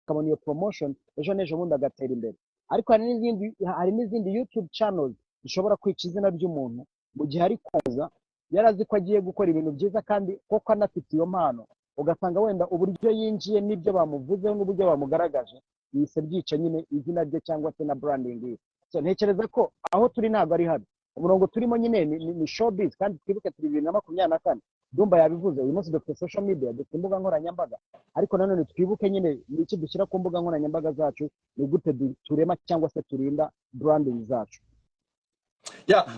akabona iyo promotion ejo n'ejo bundi agatera imbere. Ariko hari n'izindi YouTube channels zishobora kwica izina ry'umuntu mu gihe ari koza yarazi ko agiye gukora ibintu byiza kandi koko anafite iyo mpano, ugasanga wenda uburyo yinjiye n'ibyo bamuvuzeho n'uburyo bamugaragaje yise byica nyine izina rye cyangwa se na branding ye. So ntekereza ko aho turi ntabwo ari habi, umurongo turimo nyine ni showbiz, kandi twibuke turi 2024. Dumba yabivuze, uyu munsi dufite social media, dufite imbuga nkoranyambaga, ariko nanone twibuke nyine n'iki dushyira ku mbuga nkoranyambaga zacu, ni gute turema cyangwa se turinda branding zacu.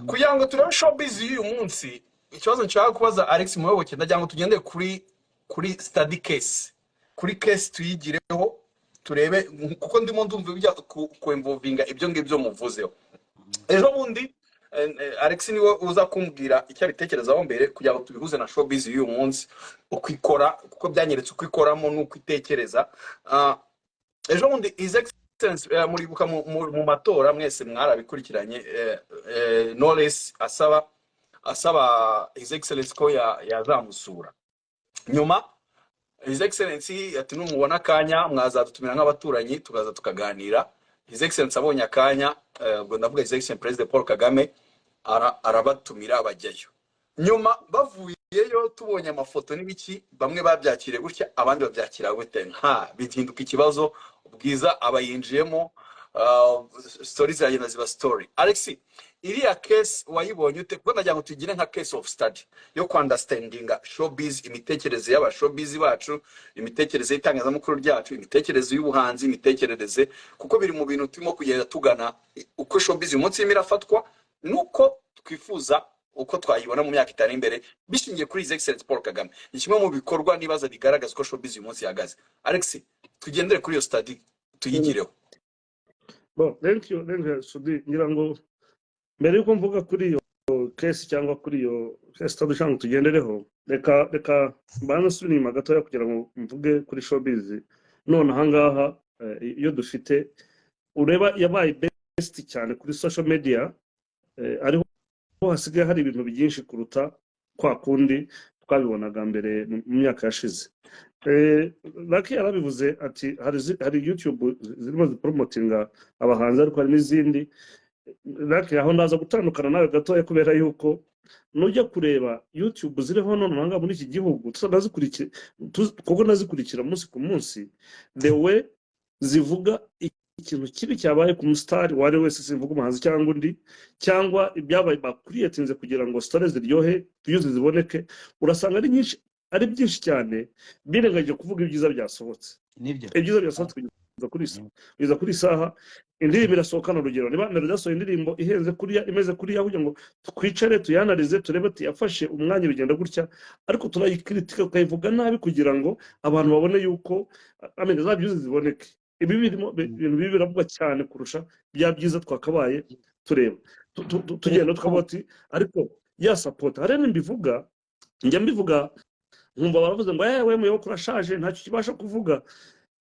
Kugira ngo turebe showbiz y'uyu munsi, ikibazo nshaka kubaza Alex Muyoboke, ndagira ngo tugende kuri study case, kuri case tuyigireho turebe, kuko ndimo ndumva bijya ku involvinga ibyo ngibyo muvuzeho. Ejo bundi Alex niwe uza kumbwira icyo abitekerezaho mbere kugira ngo tubihuze na showbiz y'uyu munsi uko ikora, kuko byanyeretse uko ikoramo n'uko itekereza. Ejo bundi His Excellency muribuka mu matora mwese mwarabikurikiranye, Knowless asaba His Excellency ko yazamusura. Nyuma His Excellency ati numubona akanya mwazadutumira nk'abaturanyi tukaza tukaganira. His Excellency abonye akanya, ubwo ndavuga His Excellency President Paul Kagame, arabatumira bajyayo. Nyuma bavuyeyo tubonye amafoto n'ibiki, bamwe babyakire gutya abandi babyakira gute, bihinduka ikibazo. Bwiza abayinjiyemo, stories zagenda ziba story. Alex, iriya case wayibonye ute? Kuko ndagira ngo tugire nka case of study yo understandinga showbiz, imitekerereze y'aba showbiz bacu, imitekerereze y'itangazamakuru ryacu, imitekerereze y'ubuhanzi, imitekerereze, kuko biri mu bintu turimo kugenda tugana uko showbiz uyu munsi irafatwa nuko twifuza uko twayibona mu myaka itari imbere, bishingiye kuri His Excellency Paul Kagame. Ni kimwe mu bikorwa nibaza bigaragaza uko showbiz uyu munsi ihagaze. Alex, tugendere kuri iyo study tuyigireho. Thank you Sudi. Ngira ngo mbere yuko mvuga kuri iyo case cyangwa kuri iyo study cyangwa tugendereho, reka mbana suri nyuma gatoya kugira ngo mvuge kuri showbiz. None ahangaha iyo dufite ureba yabaye best cyane kuri social media, ariho hasigaye hari ibintu byinshi kuruta kwa kundi twabibonaga mbere mu myaka yashize. Lucky yarabivuze ati hari YouTube zirimo zipromotinga abahanzi, ariko hari n'izindi. Lucky aho ndaza gutandukana nawe gatoya, kubera yuko nujya kureba YouTube ziriho none nanga muri iki gihugu tunazikurikira, kuko nazikurikira munsi ku munsi, the way zivuga ikintu kibi cyabaye ku mustar wari wese, simvuga umuhanzi cyangwa undi, cyangwa ibyabaye bakuriyetinze kugira ngo stories ziryohe tuyuze ziboneke, urasanga ari nyinshi, ari byinshi cyane, birengaje kuvuga ibyiza byasohotse. Ibyiza byasohotse kugeza kuri saha indirimbo irasohokana. Urugero, niba Melody indirimbo ihenze kuriya, imeze kuriya, kugira ngo twicare tuyanalize turebe tuyafashe umwanya bigenda gutya, ariko turayikritika tukayivuga nabi kugira ngo abantu babone yuko za byuze ziboneke. Ibi birimo ibintu bibi biravugwa cyane kurusha bya byiza twakabaye tureba tugenda twabati. Ariko ya support hari n'imbivuga, njya mbivuga nkumva baravuze ngo we Muyoboke urashaje ntacyo kibasha kuvuga,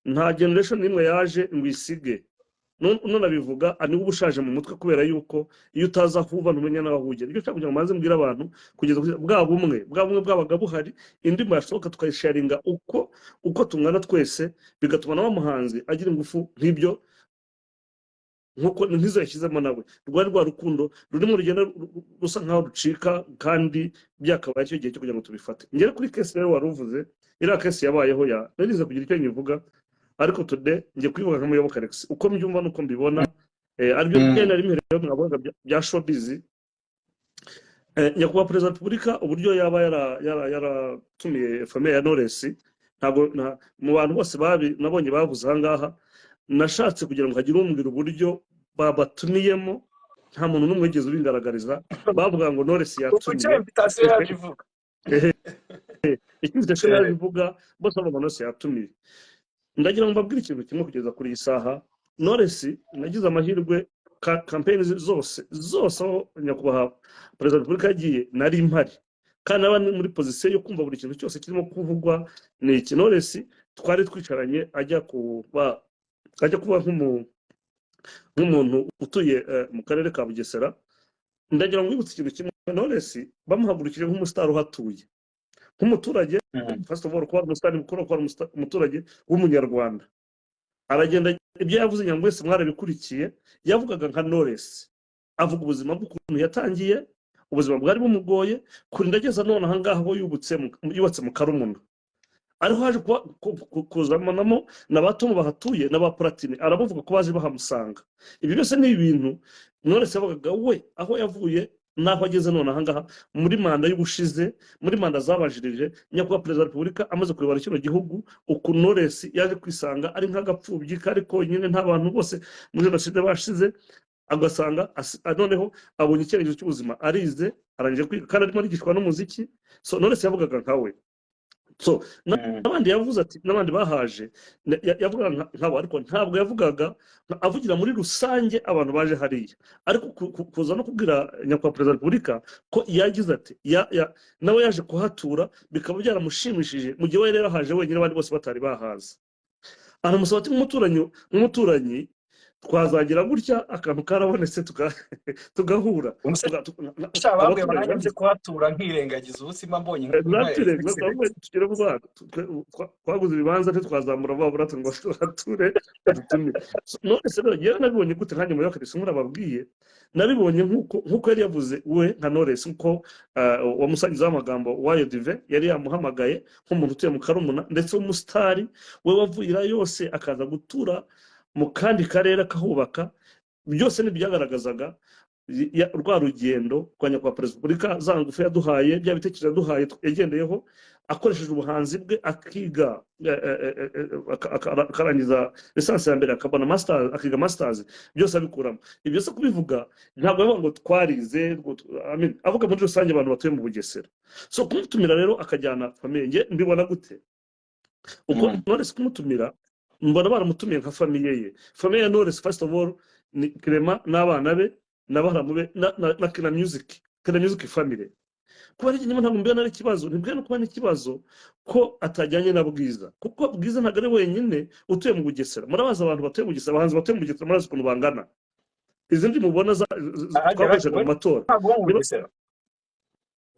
nta generation nimwe yaje ngo isige. None abivuga ani ubushaje mu mutwe, kubera yuko iyo utaza kuva ntumenya naho hugera. Ibyo cyangwa maze mbwira abantu kugeza bwa bumwe bwabaga buhari, indimo yashoka tukayisharinga uko tungana twese, bigatuma n'abamuhanzi agira ingufu nk'ibyo, nkuko ntizo yashyizemo nawe. Rwa rukundo ruri mu rugendo rusa nkaho rucika, kandi byakabaye cyo gihe cyo kugira ngo tubifate. Ngere kuri case rero waruvuze, iriya case yabayeho narize kugira icyo nyivuga, ariko today ngiye kwivuga nka Muyoboke Alex uko mbyumva nuko mbibona. Aribyo byenda rimwe rero mwavuga bya showbiz. Nyakubahwa Perezida wa Repubulika uburyo yaba yaratumiye famille ya Knowless, ntabwo mu bantu bose nabonye bavuze ahangaha, nashatse kugira ngo hagire umbwira uburyo babatumiyemo, nta muntu n'umwe wigeze ubingaragariza. Bavuga ngo Knowless yatumiye, ikindi cyose bivuga bose abo Knowless yatumiye. Ndagira ngo mbabwire ikintu kimwe kugeza kuri iyi saha. Knowless nagize amahirwe campaign zose aho nyakubahwa Perezida wa Repubulika yagiye nari impari, kandi naba muri position yo kumva buri kintu cyose kirimo kuvugwa. Ni iki Knowless twari twicaranye ajya kuba nk'umuntu utuye mu karere ka Bugesera. Ndagira ngo mwibutse ikintu kimwe, Knowless bamuhagurukije nk'umustar uhatuye, nk'umuturage first of all, kuba umustar mukuru, kuba umuturage w'umunyarwanda. aragenda ibyo yavuze nyamwe mwese mwarabikurikiye yavugaga nka Knowless avuga ubuzima bw'ukuntu yatangiye ubuzima bwari bumugoye kurinda ageza none aha ngaha aho yubatse mu Karumuna ariho haje kuzamanamo n'abatomu bahatuye n'abaplatine arabavuga ko baje bahamusanga ibi byose ni ibintu Knowless yavugaga we aho yavuye naho ageze none aha ngaha muri manda y'ubushize muri manda zabajirije nyakubahwa perezida wa repubulika amaze kuyobora kino gihugu uku Knowless yaje kwisanga ari nk'agapfubyi ariko nyine nta bantu bose muri jenoside bashize agasanga noneho abonye icyerekezo cy'ubuzima arize arangije kwiga kandi arimo arigishwa n'umuziki so Knowless yavugaga nkawe so n'abandi yavuze ati n'abandi bahaje yavugaga nkabo ariko ntabwo yavugaga avugira muri rusange abantu baje hariya ariko kuza no kubwira nyakubahwa perezida wa repubulika ko yagize ati nawe yaje kuhatura bikaba byaramushimishije mu gihe we rero haje wenyine abandi bose batari bahaza aramusaba ati nk'umuturanyi twazagira gutya akantu karabonetse tugahura bambwiye nanjye nzi kuhatura nkirengagiza ubuzima mbonye twaguze ibibanza ntitwazamura babura ngo tuhature dutumire none se rero yewe nabibonye gute nkanjye muri akarisi nk'urababwiye nabibonye nk'uko yari yavuze we nka Knowless nk'uko wamusangiza w'amagambo wayo dive yari yamuhamagaye nk'umuntu utuye mu Karumuna ndetse w'umusitari we wavuyira yose akaza gutura mu kandi karere kahubaka byose nibyagaragazaga rwa rugendo kwa nyakubahwa perezida wa repubulika za ngufu yaduhaye bya bitekerezo yaduhaye yagendeyeho akoresheje ubuhanzi bwe akiga akarangiza lisansi ya mbere akabona masters akiga masters byose abikuramo ibyo se kubivuga ntabwo yavuga ngo twarize avuga muri rusange abantu batuye mu Bugesera so kumutumira rero akajyana famille nge mbibona gute uko Knowless kumutumira mbona baramutumiye nka famille ye famille ya Knowless first of all ni Clement n'abana be n'abaramube na Kina Music family kuba ari nyuma ntabwo mbona ari kibazo nibwo no kuba ni kibazo ko atajyanye na Bwiza kuko Bwiza ntabwo ari wenyine utuye mu Bugesera murabaza abantu batuye mu Bugesera abahanzi batuye mu Bugesera murazi ukuntu bangana izindi mubona twakoreshaga mu matora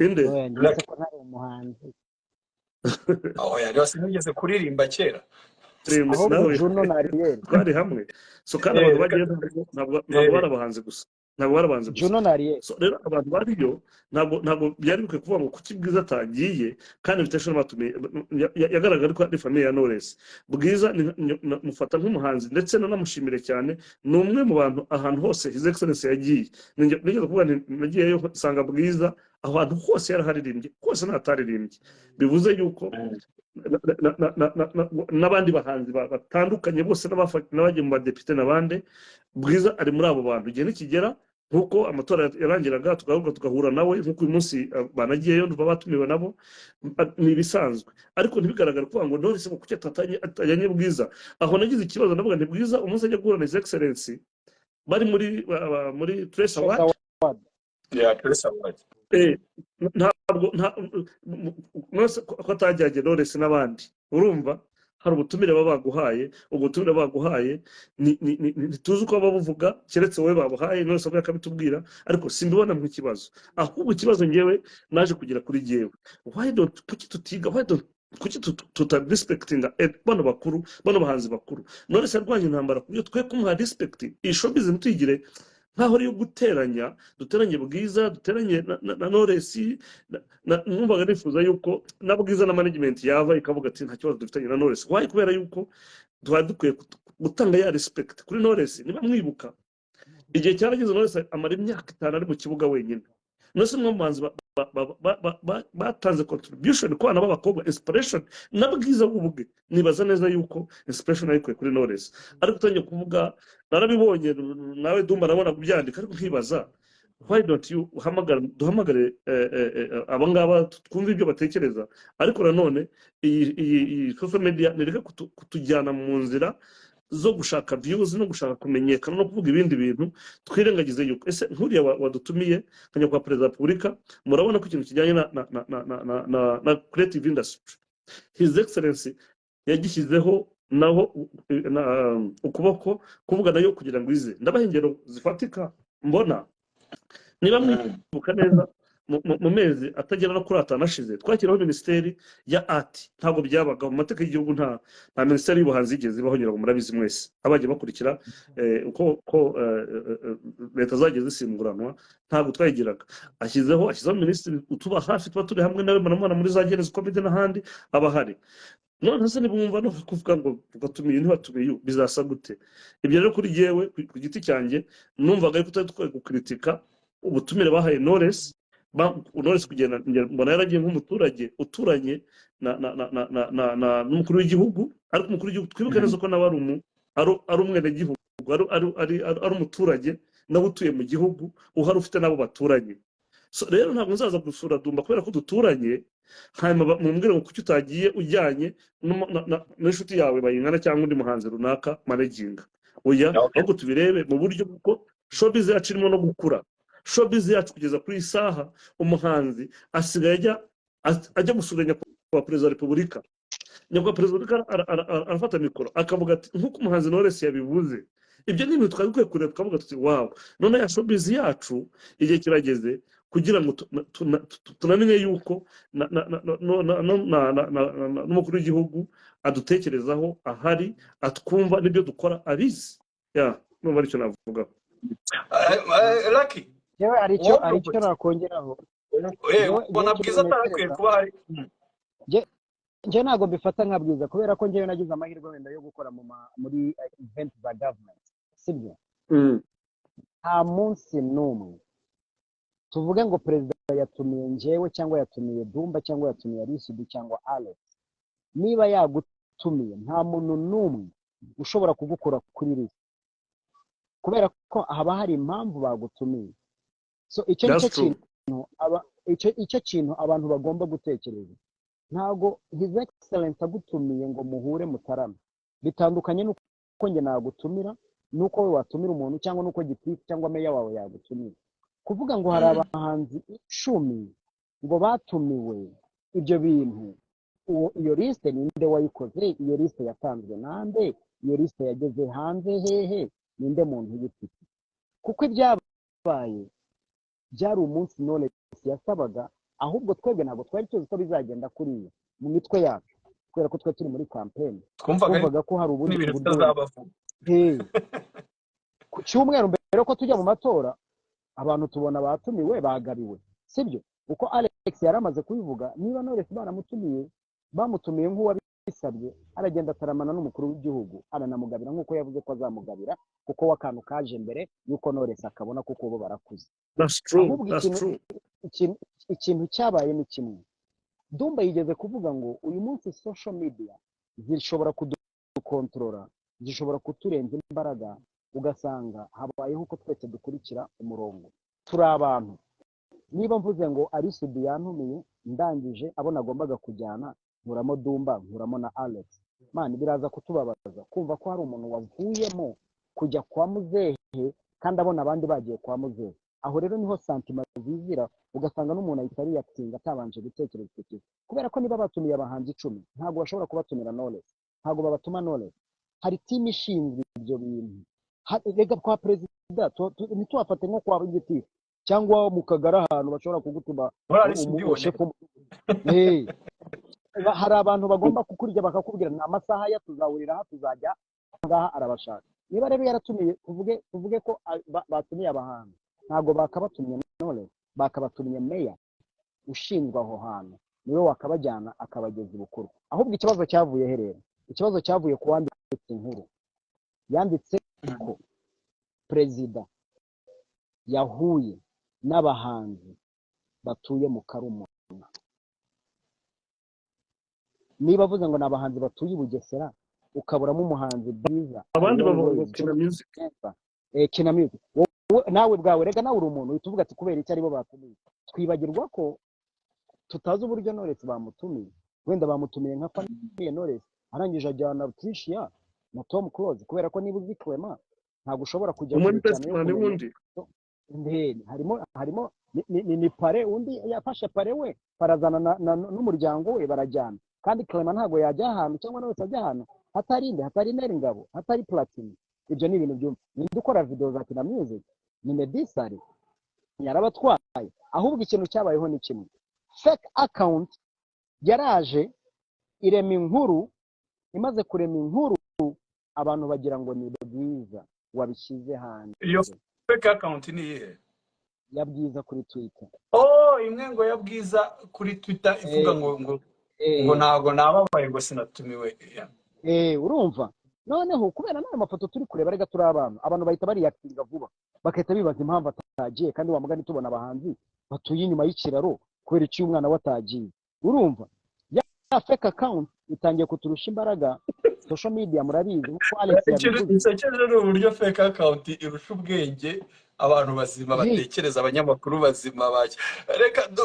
inde yari sinigeze kuririmba kera twari hamwe so kandi abantu bagiye ntabwo barabahanze gusa ntabwo barabanze gusa rero abantu bariyo ntabwo byari bikwiye kuvuga ngo kuki Bwiza atagiye kandi bitesha n'abatumiye yagaragara ko ari famille ya Knowless Bwiza mufata nk'umuhanzi ndetse nanamushimire cyane ni umwe mu bantu ahantu hose his excellence yagiye nigeze kuvuga nagiyeyo nsanga Bwiza ahantu hose yaraharirimbye hose ntataririmbye bivuze yuko n'abandi bahanzi batandukanye bose n'abagiye mu badepite n'abandi Bwiza ari muri abo bantu igihe nikigera nkuko amatora yarangiraga tugahura nawe nkuko uyu munsi banagiyeyo batumiwe nabo ni ibisanzwe ariko ntibigaragara kuvuga ngo Knowless kuki atajyanye Bwiza aho nagize ikibazo navuga nti Bwiza umunsi ajya guhura na his excellence bari muri Trace Award Trace Award ntabwo ko atajyanye Knowless n'abandi urumva hari ubutumire baguhaye ubutumire baguhaye ntituzi uko babuvuga keretse wowe babuhaye Knowless avuye akabitubwira ariko simbibona mu kibazo ahubwo ikibazo ngewe naje kugira kuri jewe kuki tutarespectinga bano bakuru bano bahanzi bakuru Knowless yarwanya intambara ku buryo twe kumuha respect iyi showbiz ntuyigire nkaho ari duteranye Bwiza duteranye na Knowless numvaga nifuza yuko na Bwiza na management yava ikavuga ati nta kibazo dufitanye na Knowless why kubera yuko twari dukwiye gutanga ya respect kuri Knowless niba mwibuka igihe cyarageze Knowless amara imyaka 5 ari mu kibuga wenyine Knowless n'umuhanzi batanze contribution ku bana b'abakobwa inspiration na Bwiza ubwe nibaza neza yuko inspiration ariko kuri Knowless ariko utangiye kuvuga narabibonye nawe Dumba nabona kubyandika ariko nkibaza why don't you duhamagare abangaba twumva ibyo batekereza ariko nanone iyi social media nireke kutujyana mu nzira zo gushaka views no gushaka kumenyekana no kuvuga ibindi bintu twirengagize yuko ese nkuriya wadutumiye kanya kwa perezida wa repubulika murabona ko ikintu kijyanye na creative industry his excellence yagishyizeho naho ukuboko kuvuga nayo kugira ngo ize ndabaha ingero zifatika mbona niba mwibuka neza mu mezi atagera no kuri atanu ashize twakiraho minisiteri ya ati ntabwo byabaga mu mateka y'igihugu nta minisiteri y'ubuhanzi yigeze ibaho ngira ngo murabizi mwese abagiye bakurikira uko leta zagiye zisimburanwa ntabwo twayigiraga ashyizeho minisitiri utuba hafi tuba turi hamwe nawe muramubona muri za gereza komite n'ahandi aba ahari none se nibumva no kuvuga ngo tugatumiye ntibatumiye bizasa gute ibyo rero kuri jewe ku giti cyanjye numvaga ariko tutari twari gukritika ubutumire bahaye Knowless kugenda mbona yaragiye nk'umuturage uturanye n'umukuru w'igihugu ariko umukuru w'igihugu twibuke neza ko nawe ari umwenegihugu ari umuturage nawe utuye mu gihugu uhari ufite n'abo baturanye rero ntabwo nzaza gusura Dumba kubera ko duturanye hanyuma mumbwire ngo kuki utagiye ujyanye n'inshuti yawe bayingana cyangwa undi muhanzi runaka managinga oya ahubwo tubirebe mu buryo bwo showbiz yacu irimo no gukura showbiz yacu kugeza kuri isaha umuhanzi asigaye ajya gusura nyakubahwa perezida wa repubulika nyakubahwa perezida wa repubulika arafata mikoro akavuga ati nk'uko umuhanzi Knowless yabivuze ibyo ni ibintu twari dukwiye kureba tukavuga tuti wawu none ya showbiz yacu igihe kirageze kugira ngo tunamenye yuko n'umukuru w'igihugu adutekerezaho ahari atwumva n'ibyo dukora abizi numva aricyo navuga Lucky yewe aricyo nakongeraho ubona Bwiza atakwiye kuba hari njye ntabwo mbifata nka Bwiza kubera ko njyewe nagize amahirwe wenda yo gukora muri event za government sibyo nta munsi n'umwe tuvuge ngo perezida yatumiye njyewe cyangwa yatumiye Dumba cyangwa yatumiye Alisudi cyangwa Alex niba yagutumiye nta muntu n'umwe ushobora kugukura kuri list kubera ko haba hari impamvu bagutumiye so icyo kintu abantu bagomba gutekereza ntago his excellence agutumiye ngo muhure mutarame bitandukanye nuko nge nagutumira nuko we watumira umuntu cyangwa nuko gitifu cyangwa meya wawe yagutumira kuvuga ngo hari abahanzi 10 ngo batumiwe ibyo bintu iyo liste ninde wayikoze iyo liste yatanzwe nande iyo liste yageze hanze hehe ninde muntu yifite kuko ibyabaye byari umunsi Knowless yasabaga ahubwo twebwe ntabwo twari tuzi ko bizagenda kuriya mu mitwe yacu kubera ko twari turi muri campaign twumvaga ko hari ubundi ku cyumweru mbere ko tujya mu matora abantu tubona batumiwe bagabiwe sibyo uko Alex yaramaze kubivuga niba Knowless bamutumiye nk'uwabisabye aragenda ataramana n'umukuru w'igihugu aranamugabira nk'uko yavuze ko azamugabira kuko wakantu kaje mbere yuko Knowless akabona kuko bo barakuze ikintu cyabaye ni kimwe Dumba yigeze kuvuga ngo uyu munsi social media zishobora kudukontorora zishobora kuturenza imbaraga ugasanga habayeho uko twese dukurikira umurongo turi abantu niba mvuze ngo Alisudi yantumiye ndangije abo nagombaga kujyana nkuramo Dumba nkuramo na Alex man biraza kutubabaza kumva ko hari umuntu wavuyemo kujya kwa muzehe kandi abona abandi bagiye kwa muzehe aho rero niho santima zizira ugasanga n'umuntu ayitari yatinga atabanje gutekereza iki kubera ko niba batumiye abahanzi 10 ntabwo bashobora kubatumira Knowless ntabwo babatuma Knowless hari team ishinzwe ibyo bintu rega kwa perezida ntitwafate nko kwa igiti cyangwa mu kagara ahantu bashobora kugutuma umushefu hari abantu bagomba kukurya bakakubwira na amasaha ya tuzahurira aha tuzajya ngaha arabashaka niba rero yaratumiye tuvuge ko batumiye abahanzi ntabwo bakabatumye Knowless bakabatumiye meya ushinzwe aho hantu niwe wakabajyana akabageza ibukuru ahubwo ikibazo cyavuye herero ikibazo cyavuye ku wanditse inkuru yanditse ko perezida yahuye n'abahanzi batuye mu Karumuna niba avuze ngo n'abahanzi batuye i Bugesera ukaburamo umuhanzi Bwiza abandi bavuga Kina Music nawe bwawe rega nawe uri umuntu utuvuga ati kubera iki aribo batumiye twibagirwa ko tutazi uburyo Knowless bamutumiye wenda bamutumiye nka famille Knowless arangije ajyana Tricia na Tom Close kubera ko niba uzi Clement ntabwo ushobora kujya muri cyane y'undi harimo ni pare undi yafashe pare we barazana n'umuryango we barajyana kandi Clement ntabwo yajya ahantu cyangwa Knowless ajya ahantu hatari Neringabo hatari Platini ibyo ni ibintu byumva ninde ukora video za Kina Music ni Medisari yarabatwaye. Ahubwo ikintu cyabayeho ni kimwe, fake account yaraje irema inkuru, imaze kurema inkuru abantu bagira ngo ni Bwiza wabishyize hanze. iyo fake account ni iyihe? Ya Bwiza kuri Twitter. Imwe ngo ya Bwiza kuri Twitter ivuga ngo ntago nababaye ngo sinatumiwe. Urumva, noneho kubera n'ayo mafoto turi kureba rega turi abantu bahita bariyakitinga vuba, bakahita bibaza impamvu atagiye, kandi wa mugani tubona abahanzi batuye inyuma y'ikiraro kubera iki umwana watagiye. Urumva, ya fake account itangiye kuturusha imbaraga. Social media murabizi kuko Alex yabivuze. Isekeje ni uburyo fake account irusha ubwenge abantu bazima batekereza, abanyamakuru bazima bake.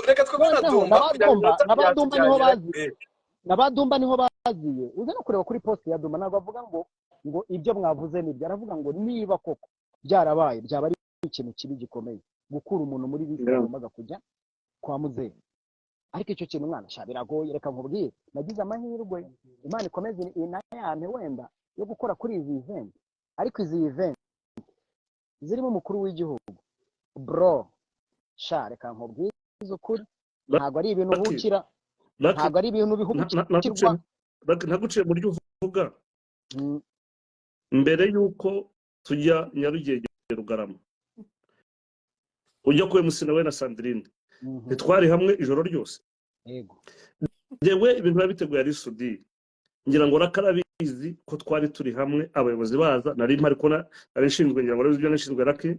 Reka twabona n'abadumba niho bazi, n'abadumba niho baziye. Uze no kureba kuri post ya Duma ntabwo avuga ngo ibyo mwavuze nibyo, aravuga ngo niba koko byarabaye byaba ari ikintu kibi gikomeye gukura umuntu muri bisi agombaga kujya kwa muzehe. Ariko icyo kintu mwana biragoye. Reka nkubwire, nagize amahirwe, Imana ikomeze inayame wenda yo gukora kuri izi event, ariko izi event zirimo umukuru w'igihugu bro, reka nkubwire ukuri, ntabwo ari ibintu bukira, ntabwo ari ibintu bihubukirwa. Naguciye mu buryo uvuga mbere yuko tujya Nyarugenge Rugarama, ujya kuwe Musina we na Sandrine, ntitwari hamwe ijoro ryose. Yego, yewe ibintu babiteguye ari Sudi, ngira ngo rakarabizi ko twari turi hamwe, abayobozi baza, nari mpari ko nari nshinzwe, ngira ngo ibyo nashinzwe rake.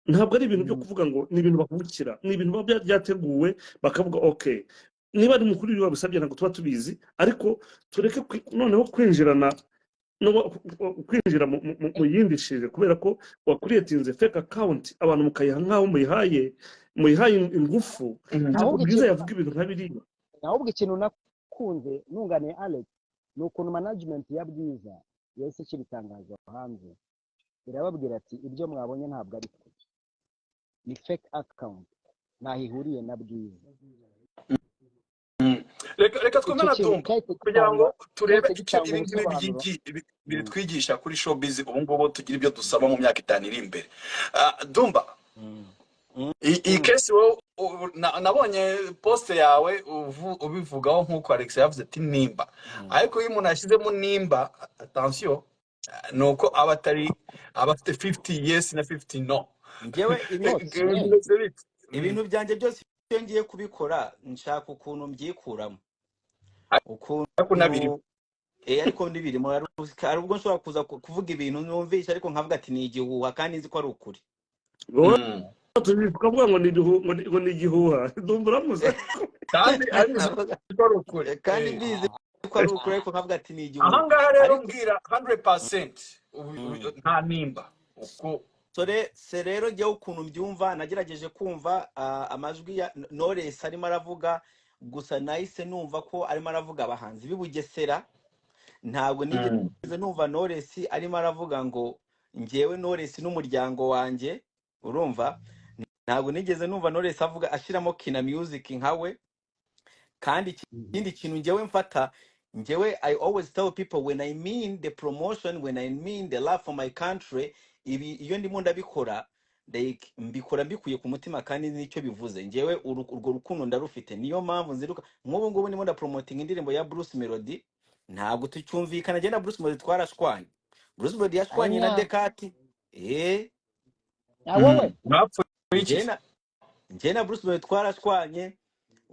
Ntabwo ari ibintu byo kuvuga ngo ni ibintu bakubukira, ni ibintu byateguwe bakavuga okay, niba ari mukuru w'iwe bisabye ntabwo tuba tubizi, ariko tureke noneho kwinjirana no kwinjira mu yindi shije, kubera ko wakuriyetinze fake account abantu mukayiha nkaho muyihaye ingufu. Ntabwo Bwiza yavuga ibintu nka biriya. Ahubwo ikintu nakunze nunganiye Alex ni ukuntu management ya Bwiza yahise kibitangaza hanze, irababwira ati ibyo mwabonye ntabwo ari kuri, ni fake account, ntahihuriye na Bwiza. Reka twumve Dumba kugira ngo turebe icyo ibingibi bitwigisha kuri showbiz ubu ngubu tugira ibyo dusaba mu myaka 5 iri imbere. Dumba, iyi case nabonye post yawe ubivugaho nk'uko Alex yavuze ati nimba, ariko iyo umuntu ashyizemo nimba, attention, nuko abafite 50 yes na 50 no. Ngewe ibintu byanjye byose iyo ngiye kubikora nshaka ukuntu mbyikuramo, ukuntu ariko ndibirimo ari ubwo nshobora kuza kuvuga ibintu numvisha ariko nkavuga ati ni igihuha kandi nzi ko ari ukuri. Tukavuga ngo ni igihuha, Dumbura muze kandi ari ukuri, kandi mbizi ko ari ukuri ariko nkavuga ati ni igihuha. Aha ngaha rero mbwira 100% nta nimba uko rero njyewe ukuntu mbyumva, nagerageje kumva amajwi ya Knowless arimo aravuga, gusa nahise numva ko arimo aravuga abahanzi b'i Bugesera. Ntabwo nigeze numva Knowless arimo aravuga ngo njyewe Knowless n'umuryango wanjye. Urumva, ntabwo nigeze numva Knowless avuga ashiramo Kina Music nkawe. Kandi ikindi kintu njyewe mfata, njyewe I always tell people when I mean the promotion, when I mean the love for my country, iyo ndimo ndabikora mbikora mbikuye ku mutima kandi nicyo bivuze. Njyewe urwo rukundo ndarufite, niyo mpamvu nziruka nk'ubu ngubu ndimo ndapromoting indirimbo ya Bruce Melody. Ntabwo tucyumvikana, je na Bruce Melody twarashwanye. Bruce Melody yashwanye na Dekati. Wowe njye na Bruce Melody twarashwanye.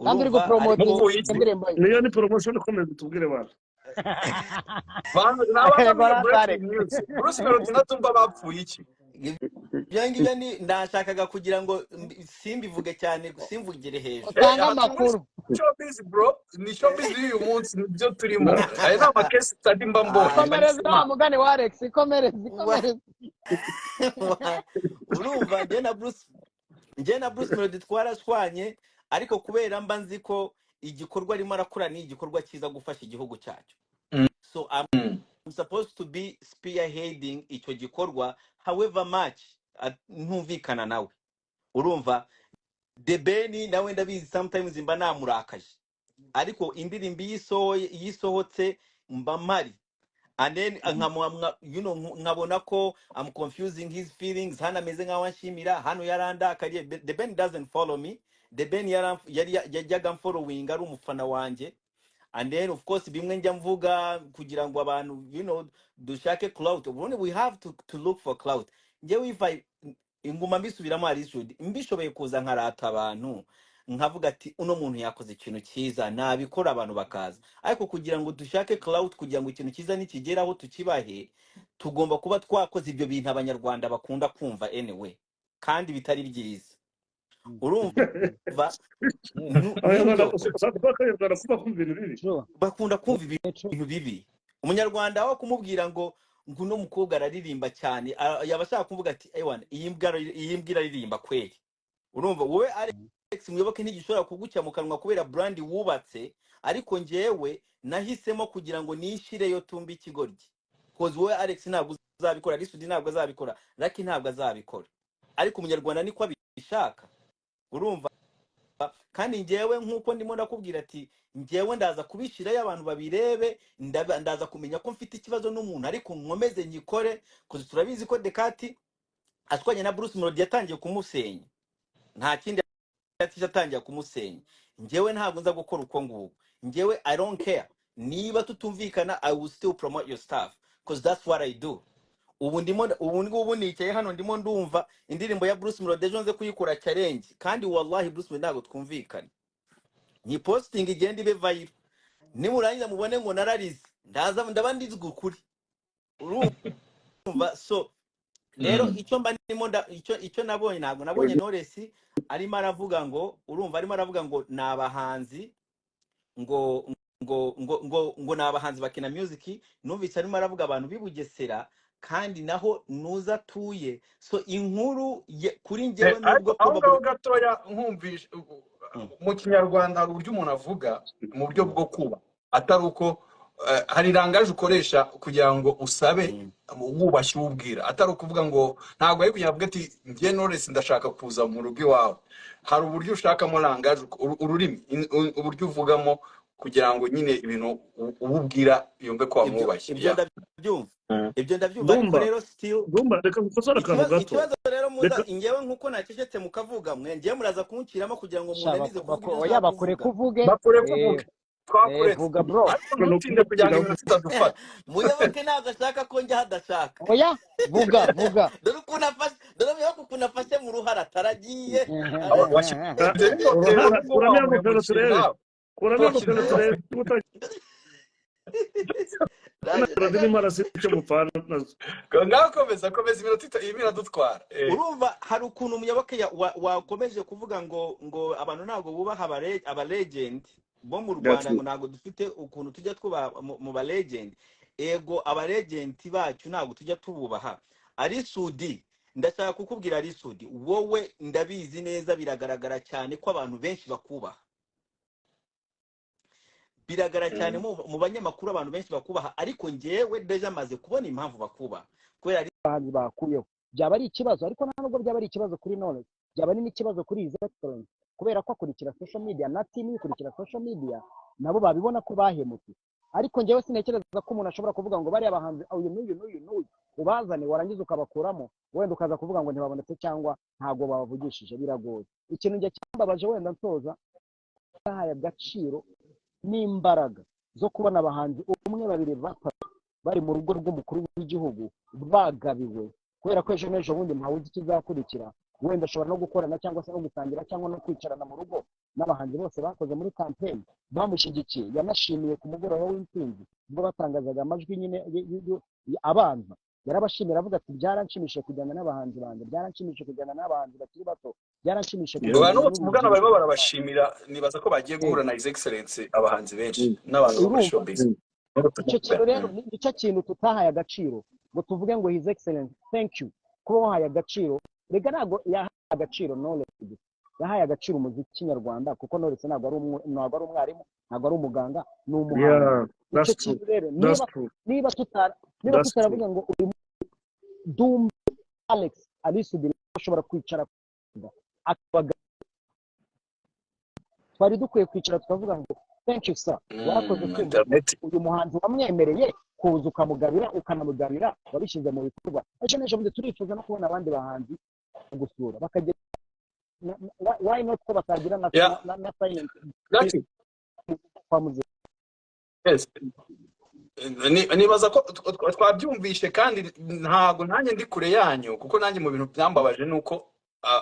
Kandi uri gupromote indirimbo niyo ni promotion ikomeye tubwire abantu. Bruce Melody na Dumba bapfuye iki? Ibyo ni ndashakaga kugira ngo simbivuge cyane, simvugire hejuru. Tanga amakuru. Showbiz bro, ni showbiz uyu munsi nibyo turimo. Aya ni amakesi study mbambonye. Komereza mugane wa Alex, komereza. Urumva njye na Bruce Melody twarashwanye, ariko kubera mba nzi ko igikorwa arimo arakora ni igikorwa cyiza gufasha igihugu cyacu. So I'm supposed to be spearheading icyo gikorwa, however much ntumvikana nawe. Urumva, The Beni nawe ndabizi sometimes mba namurakaje, ariko indirimbo yisohotse mba mari. and then nkabona ko I'm confusing his feelings, hano ameze nkaho anshimira, hano yarandakariye. The Ben doesn't follow me. The Ben yajyaga following ari umufana wanjye, and then of course bimwe njya mvuga kugira ngo abantu dushake clout. We have to look for clout. Njyewe if I inguma mbisubiramo ari should mbishoboye kuza nkarata abantu nkavuga ati uno muntu yakoze ikintu cyiza nabikora abantu bakaza, ariko kugira ngo dushake clout, kugira ngo ikintu cyiza nikigeraho tukibahe, tugomba kuba twakoze ibyo bintu abanyarwanda bakunda kumva anyway, kandi bitari byiza. Urumva bakunda kumva ibintu bibi. Umunyarwanda aho kumubwira ngo uno mukobwa araririmba cyane, yabashaka kuvuga ati ewana iyi mbwa iraririmba kweli. Urumva wowe Alex Muyoboke ntigishobora kugucya mu kanwa kubera brand wubatse, ariko njyewe nahisemo kugira ngo nishireyo tumba ikigoryi, cause wowe Alex ntabwo uzabikora, Risudi ntabwo azabikora, Lucky ntabwo azabikora, ariko umunyarwanda niko abishaka. Urumva kandi njyewe nkuko ndimo ndakubwira ati njyewe ndaza kubishirayo abantu babirebe, ndaza kumenya ko mfite ikibazo n'umuntu, ariko nkomeze nyikore, cause turabizi ko Dekati atwanye na Bruce Melody yatangiye kumusenya, nta kindi yatangiye kumusenya. Njyewe ntabwo nza gukora uko nguko. Njyewe I don't care niba tutumvikana, I will still promote your stuff cause that's what I do. Ubu nicaye hano ndimo ndumva indirimbo ya Bruce Melody ejo nze kuyikora challenge, kandi wallahi Bruce Melody ntabwo twumvikana. Ni posting igenda ibe viral, nimurangiza mubone ngo nararize, ndaba ndizwe ukuri. Urumva so rero icyo mba ndimo icyo nabonye, ntabwo nabonye Knowless arimo aravuga ngo, urumva arimo aravuga ngo nabahanzi ngo nabahanzi bakina music. Numvise arimo aravuga abantu bibugesera kandi naho nuza tuye. So inkuru kuri njyewe nubwo aho gatoya nkumvisha mu kinyarwanda hari uburyo umuntu avuga mu buryo bwo kuba atari uko hari rangaje ukoresha kugira ngo usabe wubashye ubwira, atari ukuvuga ngo ntabwo ari kugira ati njye Knowless ndashaka kuza mu rugo iwawe. Hari uburyo ushakamo rangaje, ururimi, uburyo uvugamo kugira ngo nyine ibintu ububwira yumve ko wamwubashye. Ibyo ndabyumva ariko rero still reka gukosora akantu gato. Ikibazo rero muza njyewe nkuko nacecetse mukavuga mwe, njyewe muraza kunkiramo kugira ngo munanize kuvuga bakure kuvuge vuga bro, ntutinde kugira ngo iminota dufata. Muyoboke ntabwo ashaka ko njya hadashaka. oya vuga dore ukuntu afashe, dore Muyoboke ukuntu afashe mu ruhara ataragiye. komeza iminota dutwara. Urumva hari ukuntu Muyoboke wakomeje kuvuga ngo abantu ntabwo bubaha aba legend bo mu Rwanda, ngo ntabwo dufite ukuntu tujya twubaha mu ba legend. Ego aba legend bacu ntabwo tujya tububaha. Ari Sudi, ndashaka kukubwira ari Sudi, wowe ndabizi neza, biragaragara cyane ko abantu benshi bakubaha, biragara cyane mu banyamakuru abantu benshi bakubaha, ariko njyewe deja maze kubona impamvu bakubaha kubera ari abahanzi bakuyeho. Byaba ari ikibazo, ariko ntabwo byaba ari ikibazo kuri Knowless, byaba ari n'ikibazo kuri His Excellence, kubera ko akurikira social media na team ikurikira social media, nabo babibona ko bahemutse. Ariko njyewe sinekereza ko umuntu ashobora kuvuga ngo bari abahanzi uyu n'uyu ubazane warangiza ukabakuramo, wenda ukaza kuvuga ngo ntibabonetse cyangwa ntago babavugishije. Biragoye. Ikintu njye cyambabaje wenda nsoza, yahaye agaciro n'imbaraga zo kubona abahanzi umwe babiri bari mu rugo rw'umukuru w'igihugu bagabiwe, kubera ko ejo n'ejo bundi ntawuzi ikizakurikira. Wenda ashobora no gukorana cyangwa se no gusangira cyangwa no kwicarana mu rugo n'abahanzi bose bakoze muri campaign bamushyigikiye. Yanashimiye ku mugoroba w'intsinzi ubwo batangazaga amajwi nyine abanza, yarabashimira avuga ati byaranshimishije kujyana n'abahanzi banjye, byaranshimishije kujyana n'abahanzi bakiri bato, byaranshimishije abantu bose mugana barimo barabashimira. Nibaza ko bagiye guhura na His Excellence abahanzi benshi n'abantu bo showbiz. Icyo kintu rero nicyo kintu tutahaye agaciro ngo tuvuge ngo His Excellence thank you kuba wahaye agaciro. Rega ntabwo yahaye agaciro Knowless, yahaye agaciro umuziki nyarwanda, kuko Knowless ntabwo ari umwarimu, ntabwo ari umuganga, ni umuhanzi. Icyo kintu rero niba tutaravuga ngo uyu Dumba Alex Alisudi ashobora kwicara twari dukwiye kwicara tukavuga ngo thank you sir, warakoze kumva ko internet uyu muhanzi wamwemereye kuza ukamugabira ukanamugabira wabishyize mu bikorwa. Ejo n'ejo bundi turifuza no kubona abandi bahanzi gusura bakagira why not ko batagira na yeah na silent Lucky. kwa muzika. Yes. Nibaza ko twabyumvishe kandi ntago nanjye ndi kure yanyu kuko nanjye mu bintu byambabaje nuko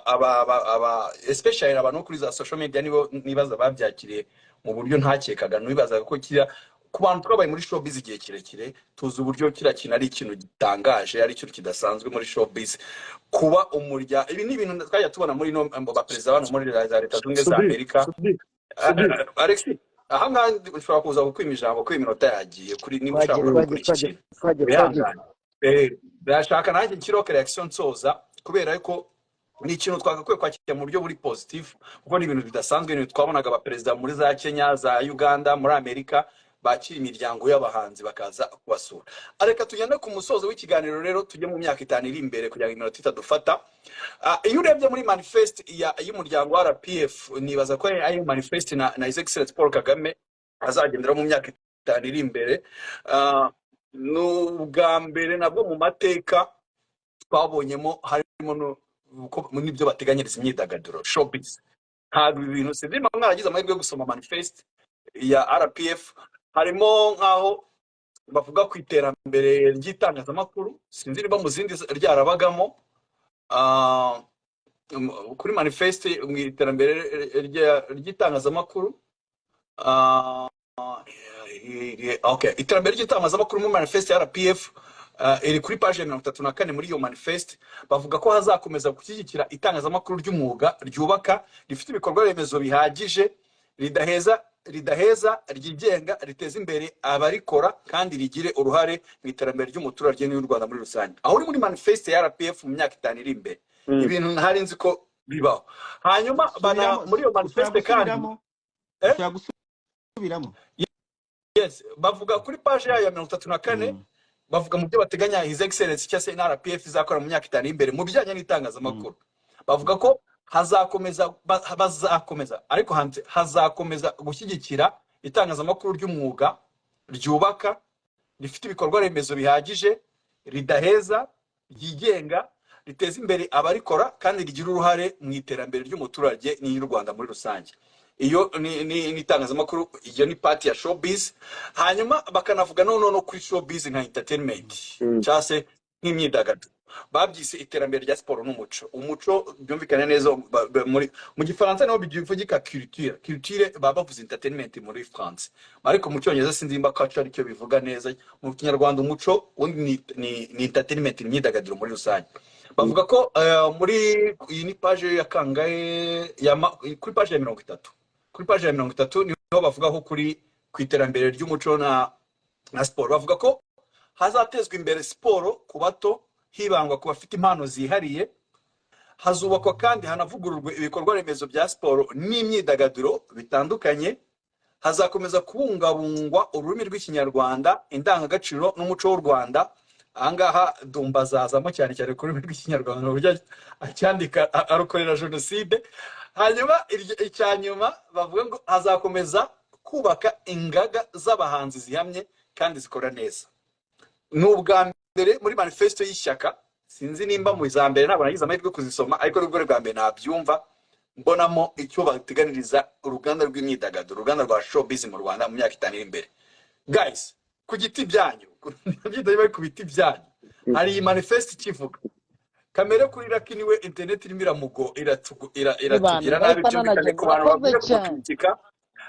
aba especially abantu kuri za social media nibo nibaza babyakiriye mu buryo ntakekaga. Nibaza ko kira ku bantu twabaye muri showbiz igihe kirekire tuzi uburyo kira kintu ari ikintu gitangaje, ari ikintu kidasanzwe muri showbiz. Kuba umurya ibi ni ibintu twajya tubona muri no ba president bano muri Leta Zunze za Amerika. Alexis, aha ngaha ushobora kuza gukwima ijambo ko iminota yagiye kuri niba ushaka gukora iki kintu. Ndashaka nanjye nshyiraho reaction nsoza kubera ko ni ikintu twagakwiye kwakira mu buryo buri positive kuko ni ibintu bidasanzwe. Ni twabonaga abaperezida muri za Kenya, za Uganda, muri Amerika bakira imiryango y'abahanzi bakaza kubasura. Areka tugende ku musozo w'ikiganiro rero tujye mu myaka 5 iri imbere kugira ngo iminota itadufata. Iyo urebye muri manifest y'umuryango wa RPF nibaza ko ari manifest na His Excellency Paul Kagame azagendera mu myaka 5 iri imbere. N'ubwa mbere nabwo mu mateka twabonyemo harimo n'ibyo bateganyiriza imyidagaduro showbiz. Ntabwo ibintu sindimo mwaragize amahirwe yo gusoma manifest ya RPF, harimo nkaho bavuga ku iterambere ry'itangazamakuru, sinzi niba mu zindi ryarabagamo. Kuri manifest mu iterambere ry'itangazamakuru okay, iterambere ry'itangazamakuru mu manifest ya RPF iri kuri page 34 muri iyo manifest. Bavuga ko hazakomeza gushyigikira itangazamakuru ry'umwuga ryubaka, rifite ibikorwa remezo bihagije, ridaheza, ryigenga, riteza imbere abarikora kandi rigire uruhare mu iterambere ry'umuturage n'u Rwanda muri rusange. Aho uri muri manifest ya RPF mu myaka 5 iri imbere ibintu ntari nzi ko bibaho. Hanyuma bana muri iyo manifest kandi gusubiramo yes, bavuga kuri page ya 34 bavuga mu byo bateganya His Excellency cyase na RPF izakora mu myaka 5 imbere mu bijyanye n'itangazamakuru. Bavuga ko bazakomeza ariko hanze hazakomeza gushyigikira itangazamakuru ry'umwuga ryubaka, rifite ibikorwa remezo bihagije, ridaheza, ryigenga, riteza imbere abarikora kandi rigira uruhare mu iterambere ry'umuturage n'u Rwanda muri rusange. Iyo ni itangazamakuru, iyo ni party ya showbiz. Hanyuma bakanavuga no kuri showbiz nka entertainment cyase nk'imyidagaduro. Babyise iterambere rya siporo n'umuco. Umuco byumvikana neza mu Gifaransa niho bigivugika culture bavuze entertainment muri France. Ariko mu Cyongereza sinzi imba culture aricyo bivuga neza. Mu Kinyarwanda umuco ni entertainment, imyidagaduro muri rusange. Bavuga ko muri iyi ni page ya kangahe kuri page ya 30. Kuri page ya 30 niho bavuga ko kuri ku iterambere ry'umuco na siporo. Bavuga ko hazatezwa imbere siporo ku bato, hibangwa ku bafite impano zihariye. Hazubakwa kandi hanavugururwa ibikorwa remezo bya siporo n'imyidagaduro bitandukanye. Hazakomeza kubungabungwa ururimi rw'Ikinyarwanda, indangagaciro n'umuco w'u Rwanda. Ahangaha Dumba azazamo cyane kuri ururimi rw'Ikinyarwanda uburyo acyandika arukorera jenoside. Hanyuma icyanyuma bavuga ngo hazakomeza kubaka ingaga z'abahanzi zihamye kandi zikora neza. N'ubwa mbere muri manifesto y'ishyaka, sinzi nimba mu izambere ntabwo nagize amahirwe kuzisoma, ariko rugore rwa mbere nabyumva mbonamo icyo bateganiriza uruganda rw'imyidagaduro, uruganda rwa showbiz mu Rwanda mu myaka 5 iri imbere. Guys, ku giti byanyu bari ku biti byanyu hari iyi manifesto ikivuga kamere kuri Lucky niwe internet irimo iratugira nabi cyumvikane ku bantu bakurikiza.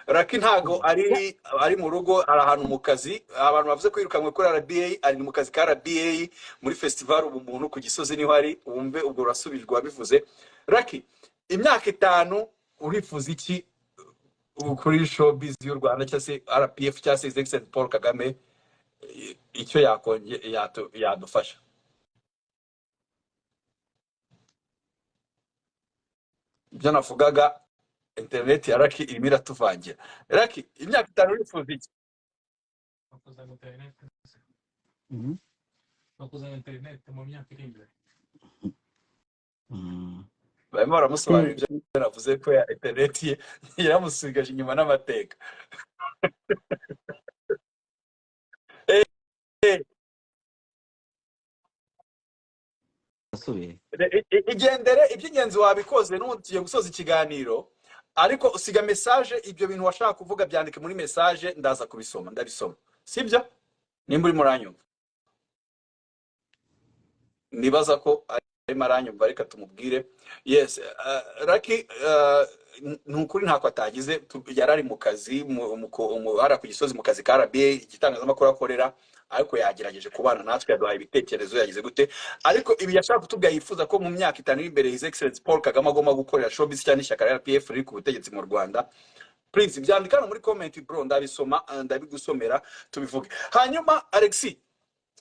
Lucky ntago ari mu rugo, ari ahantu mu kazi. Abantu bavuze kwirukanwe kuri RBA, ari mu kazi ka RBA muri festival ubumuntu ku Gisozi niho ari. Wumve ubwo rasubijwe bivuze. Lucky, imyaka 5 urifuza iki kuri showbiz y'u Rwanda cyase RPF cyase His Excellency Paul Kagame icyo yadufasha? Ibyo navugaga internet ya Lucky irimo iratuvangira. Lucky, imyaka 5 urifuza iki? Bakuzana internet mu myaka iri imbere. Barimo baramusobanurira ibyo navuze ko ya internet ye yaramusigaje inyuma n'amateka. Eh, eh, asubiye igendere iby'ingenzi wabikoze n'ubundi tugiye gusoza ikiganiro ariko usiga message ibyo bintu washaka kuvuga byandike muri message ndaza kubisoma ndabisoma sibyo nimba uri muranyumva nibaza ko arimo aranyumva reka tumubwire yes Lucky nukuri ntako atagize yarari mu kazi ara ku gisozi mu kazi ka RBA igitangazamakuru akorera ariko yagerageje kubana natwe yaduhaye ibitekerezo yagize gute ariko ibi yashaka kutubwira yifuza ko mu myaka 5 iri imbere His Excellency Paul Kagame agomba gukorera showbiz cyane ishyaka rya RPF riri ku butegetsi mu Rwanda. Please byandika muri comment bro ndabisoma ndabigusomera tubivuge. Hanyuma Alexis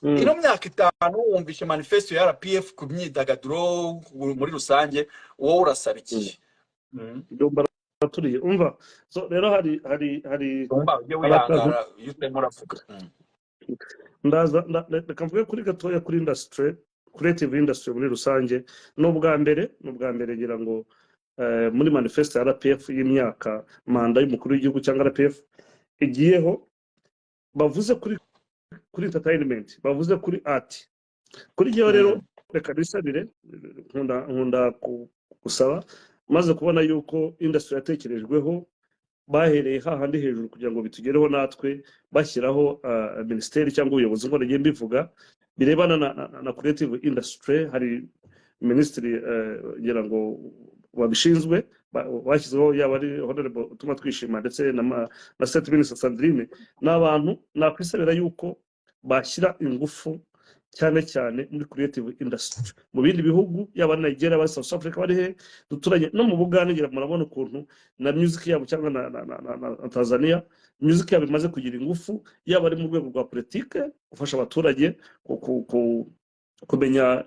ino myaka 5 wumvishe manifesto ya RPF ku myidagaduro muri rusange wowe urasaba iki? Ndumva turiye umva so rero hari Umva ujye wihangara yute muravuga. ndaza reka mvuge kuri gatoya kuri industry creative industry muri rusange n'ubwa mbere ngira ngo muri manifesto ya RPF y'imyaka manda y'umukuru w'igihugu cyangwa RPF igiyeho bavuze kuri entertainment bavuze kuri art kuri gihe rero reka nisabire nkunda gusaba maze kubona yuko industry yatekerejweho bahereye hahandi hejuru kugira ngo bitugereho natwe bashyiraho ministeri cyangwa ubuyobozi ngo ngiye mbivuga birebana na creative industry hari ministry ngira ngo wabishinzwe bashyizeho yaba ari honorable utuma twishima ndetse na state minister Sandrine n'abantu nakwisabira yuko bashyira ingufu cyane cyane muri creative industry mu bindi bihugu yaba Nigeria aba South Africa bari he duturanye no mu Buganda ngira murabona ukuntu na music yabo cyangwa na Tanzania music yabo imaze kugira ingufu yaba ari mu rwego rwa politique gufasha abaturage kumenya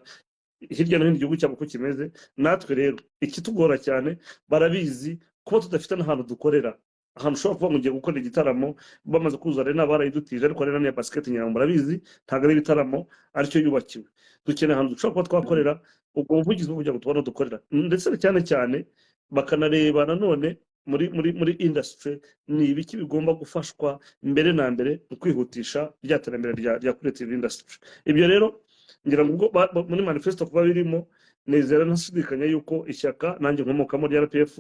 hirya no hino igihugu cyabo ko kimeze natwe rero ikitugora cyane barabizi kuba tudafite n'ahantu dukorera ahantu ushobora kuba mugiye gukora igitaramo bamaze kuzuza rero barayidutije ariko rero niya basket nyambo murabizi ntago ari ibitaramo aricyo yubakiwe dukeneye ahantu dushobora kuba twakorera ubwo buvugizi kugira ngo tubone dukorera ndetse cyane bakanareba nanone muri industry ni ibiki bigomba gufashwa mbere na mbere mu kwihutisha rya terambere rya creative industry ibyo rero ngira ngo muri manifesto kuba birimo nezera ntashidikanya yuko ishyaka nanjye nkomokamo rya RPF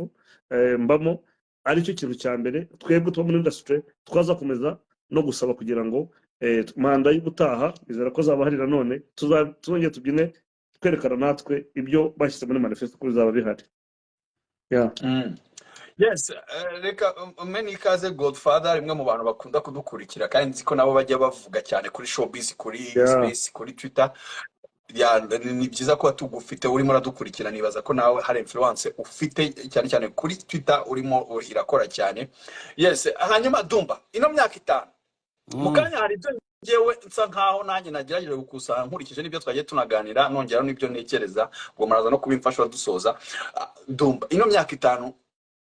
mbamo aricyo kintu cya mbere twebwe tuba muri industry twazakomeza no gusaba kugira ngo manda y'ubutaha bizera ko zaba hari nanone tuzongeye tubyine twerekana natwe ibyo bashyize muri manifesto ko bizaba bihari Yes, reka many kaze Godfather rimwe mu bantu bakunda kudukurikira kandi nzi ko nabo bajya bavuga cyane kuri showbiz kuri space kuri Twitter ni byiza ko tugufite urimo uradukurikira nibaza ko nawe hari influence ufite cyane kuri Twitter urimo irakora cyane. Yes, hanyuma Dumba ino myaka 5 mukanya hari ibyo ngewe nsa nkaho nanjye nagerageje gukusanya nkurikije n'ibyo twagiye tunaganira nongera n'ibyo ntekereza ngo maraza no kubimfasha dusoza. Dumba ino myaka 5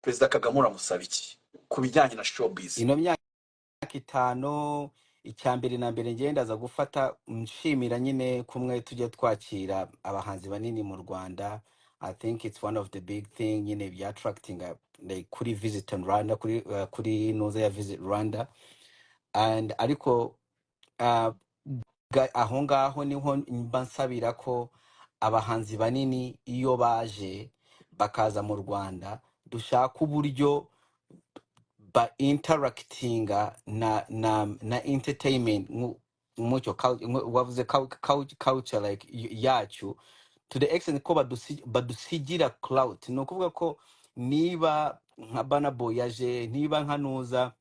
Perezida Kagame uramusaba iki ku bijyanye na showbiz? ino myaka 5 icyambere na mbere ngendaza gufata nshimira nyine kumwe tujye twakira abahanzi banini mu Rwanda. I think it's one of the big thing nyine be attracting like kuri Visit Rwanda kuri noza ya Visit Rwanda and ariko aho ngaho niho mbansabira ko abahanzi banini iyo baje bakaza mu Rwanda dushaka uburyo ba interactinga na entertainment mucyo wavuze culture like yacu to the extent ko badusigira clout no kuvuga ko niba nka Burna Boy yaje niba nkanuza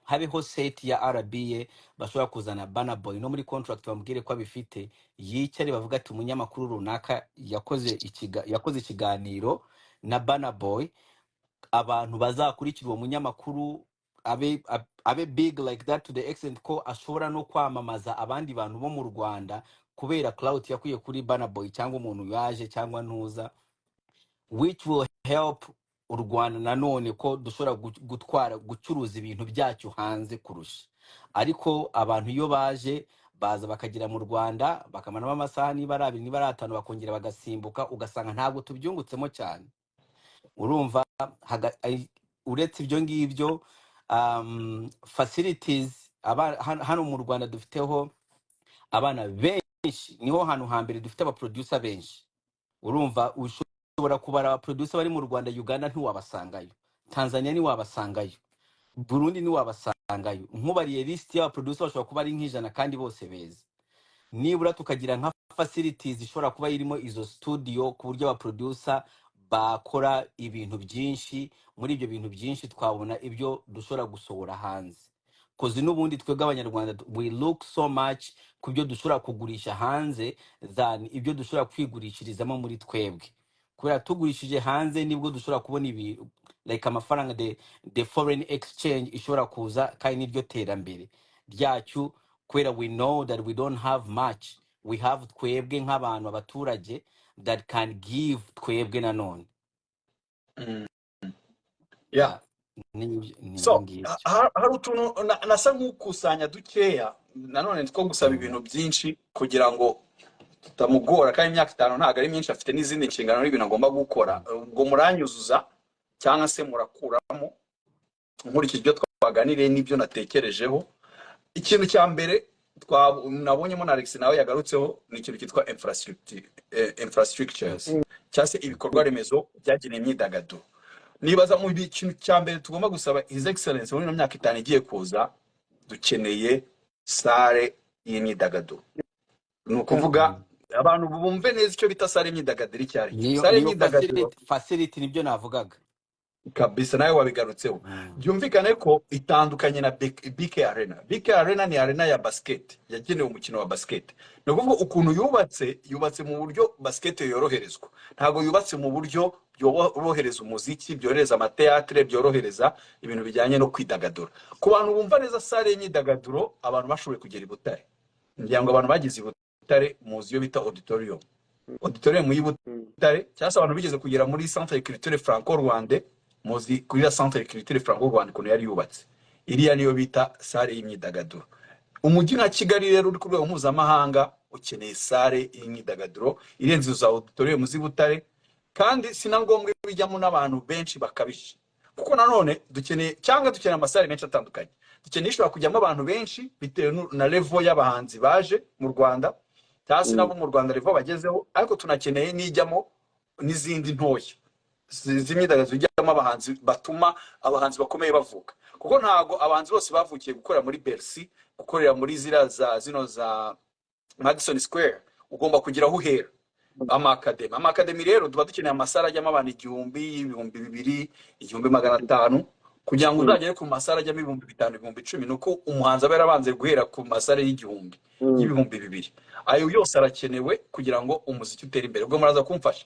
habeho set ya RBA bashobora kuzana Burna Boy no muri contract bamubwire ko abifite yicare bavuga ati umunyamakuru runaka yakoze ikiganiro na Burna Boy abantu bazakurikira uwo munyamakuru abe big like that to the extent ko ashobora no kwamamaza abandi bantu bo mu Rwanda kubera clout yakuye kuri Burna Boy cyangwa umuntu yaje cyangwa ntuza which will help u Rwanda nanone ko dushobora gucuruza ibintu byacu hanze kurusha. Ariko abantu iyo baje baza bakagira mu Rwanda bakamanamo amasaha niba ari 2 niba ari 5 bakongera bagasimbuka ugasanga ntabwo tubyungutsemo cyane urumva uretse ibyo ngibyo facilities hano mu Rwanda dufiteho abana benshi, niho hantu hambere dufite aba producer benshi. Urumva ushobora kubara aba producer bari mu Rwanda, Uganda ntiwabasangayo, Tanzania ntiwabasangayo, Burundi ntiwabasangayo. Nkubariye list y'aba producer bashobora kuba ari nk'ijana kandi bose beza. Nibura tukagira nka facilities ishobora kuba irimo izo studio ku buryo aba producer bakora ibintu byinshi. Muri ibyo bintu byinshi twabona ibyo dushobora gusohora hanze, kozi n'ubundi twebwe abanyarwanda we look so much ku byo dushobora kugurisha hanze than ibyo dushobora kwigurishirizamo muri twebwe. Kubera tugurishije hanze nibwo dushobora kubona ibi like amafaranga the foreign exchange ishobora kuza, kandi nibyo terambere ryacu. Kubera we know that we don't have much, we have twebwe nk'abantu abaturage that can give twebwe nanone. Mm. Yeah, Yeah. ni So ngibyo. hari utuntu nasa nk'ukusanya dukeya nanone two gusaba ibintu byinshi kugira ngo tutamugora, kandi imyaka 5 ntabwo ari myinshi, afite n'izindi nshingano n'ibintu agomba gukora. Ubwo muranyuzuza cyangwa se murakuramo nkurikije ibyo twaganiriye n'ibyo natekerejeho. Ikintu cya mbere nabonyemo na Alex nawe yagarutseho ni ikintu cyitwa infrastructures, cyangwa se ibikorwa remezo byagenewe imyidagaduro. Nibaza mu ikintu cya mbere tugomba gusaba His Excellence muri myaka 5 igiye kuza, dukeneye sale y'imyidagaduro. Ni ukuvuga abantu bumve neza icyo bita sale y'imyidagaduro icyari. Sale y'imyidagaduro facility nibyo navugaga kabisa, nawe wabigarutseho. Byumvikane ko itandukanye na BK Arena. BK Arena ni arena ya basket, yagenewe umukino wa basket. Ni ukuvuga ukuntu yubatse mu buryo basket yoroherezwa, ntago yubatse mu buryo byorohereza umuziki, byorohereza amateatre, byorohereza ibintu bijyanye no kwidagadura. Ku bantu bumva neza sale y'imyidagaduro, abantu bashoboye kugera i Butare, ngira ngo abantu bagize i Butare muzi yo bita auditorium mu Butare, cyangwa abantu bigeze kugera muri centre culturel franco-rwandais, muzi kuri la centre culturel franco-rwandais ukuntu yari yubatse. Iriya niyo bita sale y'imyidagaduro. Umujyi nka Kigali rero uri ku rwego mpuzamahanga ukeneye sale y'imyidagaduro irenze za auditorium z'i Butare, kandi sina ngombwa bijyamo n'abantu benshi bakabisha, kuko nanone dukeneye amasale menshi atandukanye. Dukeneye ishobora kujyamo abantu benshi bitewe na level y'abahanzi baje mu Rwanda, cyangwa se nabo mu Rwanda level bagezeho, ariko tunakeneye n'ijyamo n'izindi ntoya z'imyidagaduro ijyamo abahanzi batuma abahanzi bakomeye bavuka, kuko ntago abahanzi bose bavukiye gukorera muri Bercy, gukorera muri zino za Madison Square. Ugomba kugira aho uhera. Amakademi rero tuba dukeneye amasara ajyamo abantu 1000, 2000, 1500 kugira ngo uzagere ku masara ajyamo 5000, 10,000, nuko umuhanzi aba yarabanze guhera ku masara y'1000, y'ibihumbi 2000. Ayo yose arakenewe kugira ngo umuziki utere imbere. Ubwo muraza kumfasha.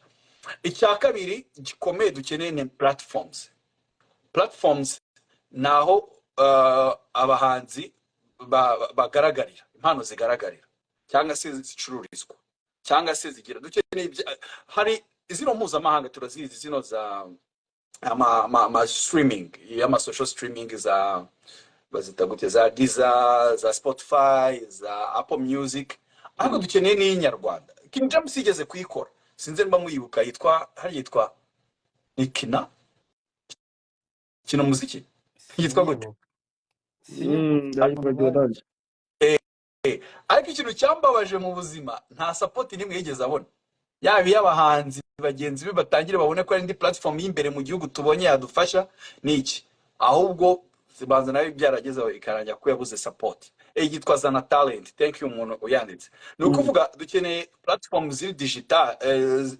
Icya kabiri gikomeye dukeneye ni platforms naho abahanzi bagaragarira, impano zigaragarira, cyangwa se zicururizwa, cyangwa se zigira. Dukeneye hari izino mpuzamahanga turazizi, zino za streaming, social streaming za bazita gute, za Deezer, za Spotify, za Apple Music, ariko dukeneye n'inyarwanda. King James igeze kuyikora, sinze mba muyibuka, yitwa Nikina kino muziki yitwa gute? Ariko ikintu cyambabaje mu buzima, nta support nimwe yigeze abona, yaba y'abahanzi bagenzi be batangire babone ko ari indi platform y'imbere mu gihugu tubonye yadufasha n'iki, ahubwo zibanza nayo byaragezeho ikaranja ko yabuze support. Yitwa Zana Talent, thank you umuntu uyanditse. Ni ukuvuga dukeneye platforms ziri digital,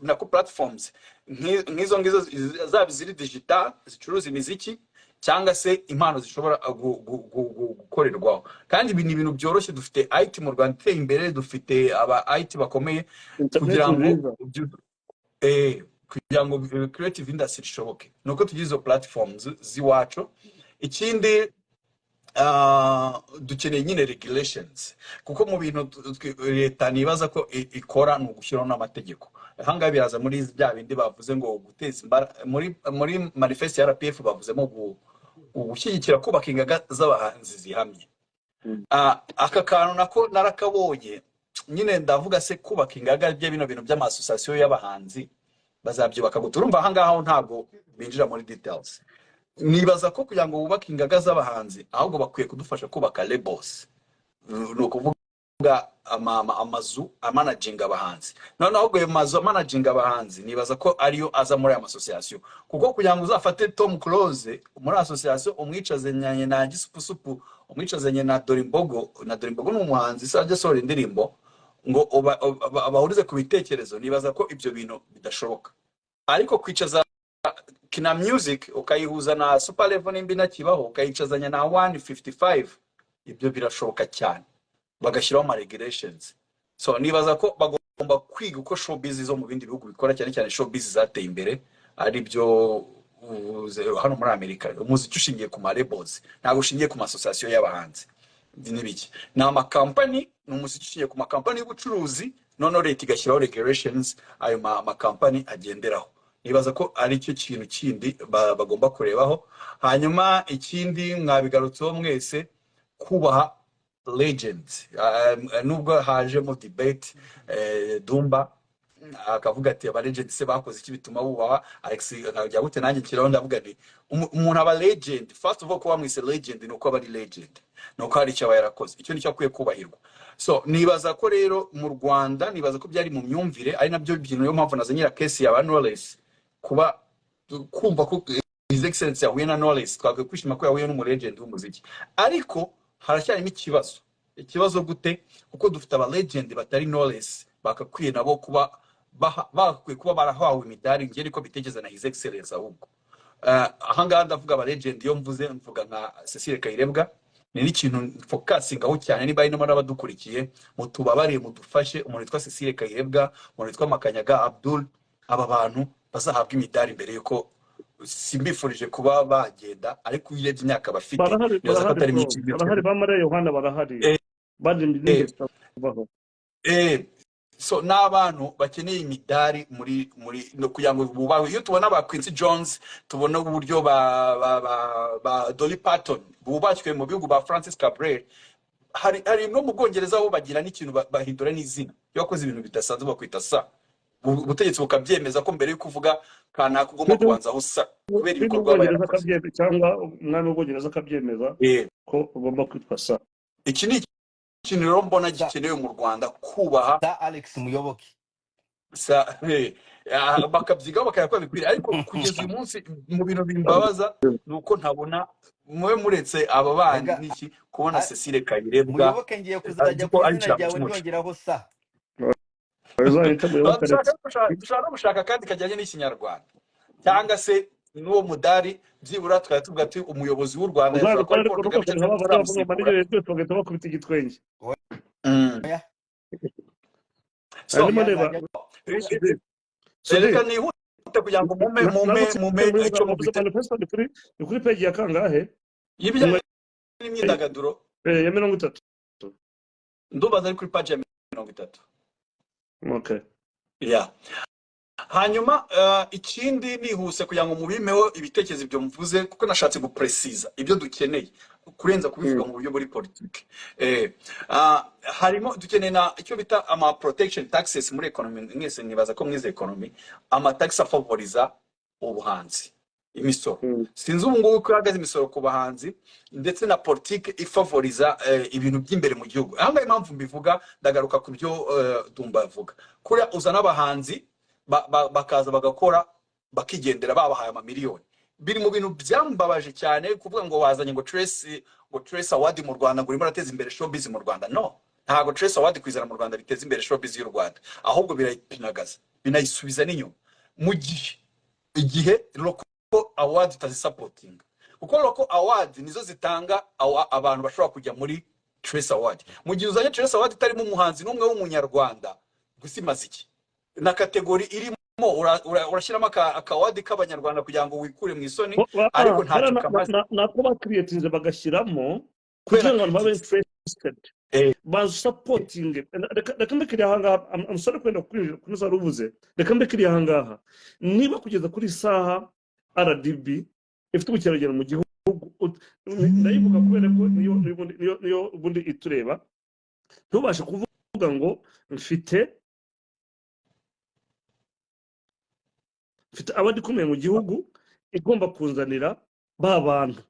nako platforms nk'izo zaba ziri digital zicuruza imiziki, cyangwa se impano zishobora gukorerwaho. Kandi ibi ni ibintu byoroshye. Dufite IT mu Rwanda iteye imbere, dufite aba IT bakomeye kugira ngo creative industry ishoboke, nuko tugize izo platforms ziwacu. Ikindi dukeneye nyine regulations, kuko mu bintu leta nibaza ko ikora ni ugushyiraho n'amategeko. Ahangaha biraza muri bya bindi bavuze ngo guteza muri manifeste ya RPF bavuzemo gushyigikira kubaka ingaga z'abahanzi zihamye. Aka kantu nako narakabonye nyine, ndavuga se kubaka ingaga bino bintu by'amasosiyasiyo y'abahanzi bazabyubaka gute? Urumva ahangaha ntabwo binjira muri details. nibaza ko kugira ngo bubake ingaga z'abahanzi ahubwo bakwiye kudufasha kubaka labels, ni ukuvuga amazu amanaginga abahanzi. Noneho ahubwo ayo mazu amanaginga abahanzi nibaza ko ariyo aza muri aya masosiyasiyo, kuko kugira ngo uzafate Tom Close muri asosiyasiyo umwicazanye na Gisupusupu, umwicazanye na Dorimbogo, na Dorimbogo ni umuhanzi se ajya asohora indirimbo ngo bahurize ku bitekerezo, nibaza ko ibyo bintu bidashoboka. Ariko kwicaza Kina Music ukayihuza na Super Level nimbi nakibaho ukayicazanya na 155, ibyo birashoboka cyane, bagashyiraho ama regulations. So nibaza ko bagomba kwiga uko showbiz zo mu bindi bihugu bikora, cyane cyane showbiz zateye imbere, ari byo hano muri Amerika. Umuziki ushingiye ku ma labels, ntabwo ushingiye ku masosiyasiyo y'abahanzi n'ibiki. Ni amakampani, ni umuziki ushingiye ku makampani y'ubucuruzi, noneho leta igashyiraho regulations ayo makampani agenderaho. Nibaza ko ari cyo kintu kindi bagomba kurebaho. Hanyuma ikindi mwabigarutseho mwese, kubaha legends. Nubwo hajemo debate, Dumba akavuga ati aba legends se bakoze iki bituma bubaha. Alex akajya gute, nanjye kiraho ndavuga nti umuntu aba legend, first of all kuba mwise legend nuko aba ari legend, nuko hari icyo aba yarakoze, icyo nicyo akwiye kubahirwa. So nibaza ko rero mu Rwanda, nibaza ko byari mu myumvire, ari nabyo bintu yo mpamvu nazanyira case ya Knowless, kuba kumva ko His Excellency yahuye na Knowless, twakwiye kwishima ko yahuye n'umu legend w'umuziki. Ariko haracyarimo ikibazo gute, kuko dufite aba legend batari Knowless, bakakwiye nabo kuba bakwiye kuba barahawe imidari, ngiye niko bitegeza na His Excellency. Ahubwo ahangaha ndavuga aba legend, iyo mvuze mvuga nka Cecile Kayirebwa, ni n'ikintu focusingaho cyane. Niba ari n'abadukurikiye mutubabariye mudufashe, umuntu witwa Cecile Kayirebwa, umuntu witwa Makanyaga Abdul, aba bantu bazahabwa imidari mbere yuko, simbifurije kuba bagenda, ariko uyirebye imyaka bafite nibaza ko atari myinshi. Barahari bamara Yohana barahari bandi ndindibaho. So n'abantu bakeneye imidari muri no kugira ngo bubawe. Iyo tubona ba Quincy Jones, tubona uburyo ba Dolly Parton bubashywe mu bihugu, ba Francis Cabrel, hari no mu Bwongereza aho bagira n'ikintu bahindura n'izina, iyo wakoze ibintu bidasanzwe bakwita sa, ubutegetsi bukabyemeza ko mbere yo kuvuga kana kugomba kubanza aho sa, kubera ibikorwa bayarakoze, cyangwa umwami w'Ubwongereza akabyemeza ko ugomba kwitwa sa. Iki ni ikintu rero mbona gikenewe mu Rwanda, kubaha da Alex Muyoboke sa bakabyigaho bakayakora bikwiriye. Ariko kugeza uyu munsi mu bintu bimbabaza nuko ntabona mwe muretse aba bandi niki kubona Cecile Kayirebwa. Muyoboke ngiye kuzajya ku izina ryawe nyongeraho sa. Dushaka gushaka kandi kajyanye n'ikinyarwanda, cyangwa se n'uwo mudari byibura tukaba tuvuga ati umuyobozi w'u Rwanda yashaka ko bagahita bakubita igitwenge. Reka nihute kugira ngo mume icyo mubite. Ni kuri page ya kangahe y'ibijyanye n'imyidagaduro ya 30, ndubaza ari kuri page ya 30. Okay. Yeah. Hanyuma ikindi nihuse kugira ngo mubimeho ibitekerezo byo mvuze, kuko nashatse gupresiza ibyo dukeneye kurenza kubivuga mu buryo buri politike. Harimo dukeneye na icyo bita ama protection taxes muri economy. Mwese nibaza ko mwize economy, ama tax favoriza ubuhanzi, imisoro. Sinzi ubu ngubu ko hagaze imisoro ku bahanzi, ndetse na politike ifavoriza ibintu by'imbere mu gihugu. Ahangahe impamvu mbivuga, ndagaruka ku byo Dumba avuga, kuri uzana abahanzi bakaza bagakora bakigendera babahaye amamiliyoni. Biri mu bintu byambabaje cyane kuvuga ngo wazanye ngo Trace Award mu Rwanda ngo urimo rateza imbere showbiz mu Rwanda. No, ntago Trace Award kwizana mu Rwanda biteza imbere showbiz y'u Rwanda, ahubwo birayipinagaza, binayisubiza n'inyuma mu igihe Local Award utazisupporting, kuko Local Award nizo zitanga abantu bashobora kujya muri Trace Award. Mu gihe uzanye Trace Award itarimo umuhanzi n'umwe w'umunyarwanda, gusimaza iki na kategori irimo urashyiramo akawadi k'abanyarwanda kugira ngo wikure mu isoni. Ariko ntacyo kamaze nako bakriyetinze bagashyiramo kugira ngo babe interested bazo supporting. Reka mbekiri ahangaha, amusore kwenda kunoza ruvuze, reka mbekiri ahangaha, niba kugeza kuri saha RDB ifite ubukerarugendo mu gihugu, ndayivuga kubera ko niyo ubundi itureba, ntubashe kuvuga ngo mfite abandi kumeye mu gihugu igomba kunzanira ba bantu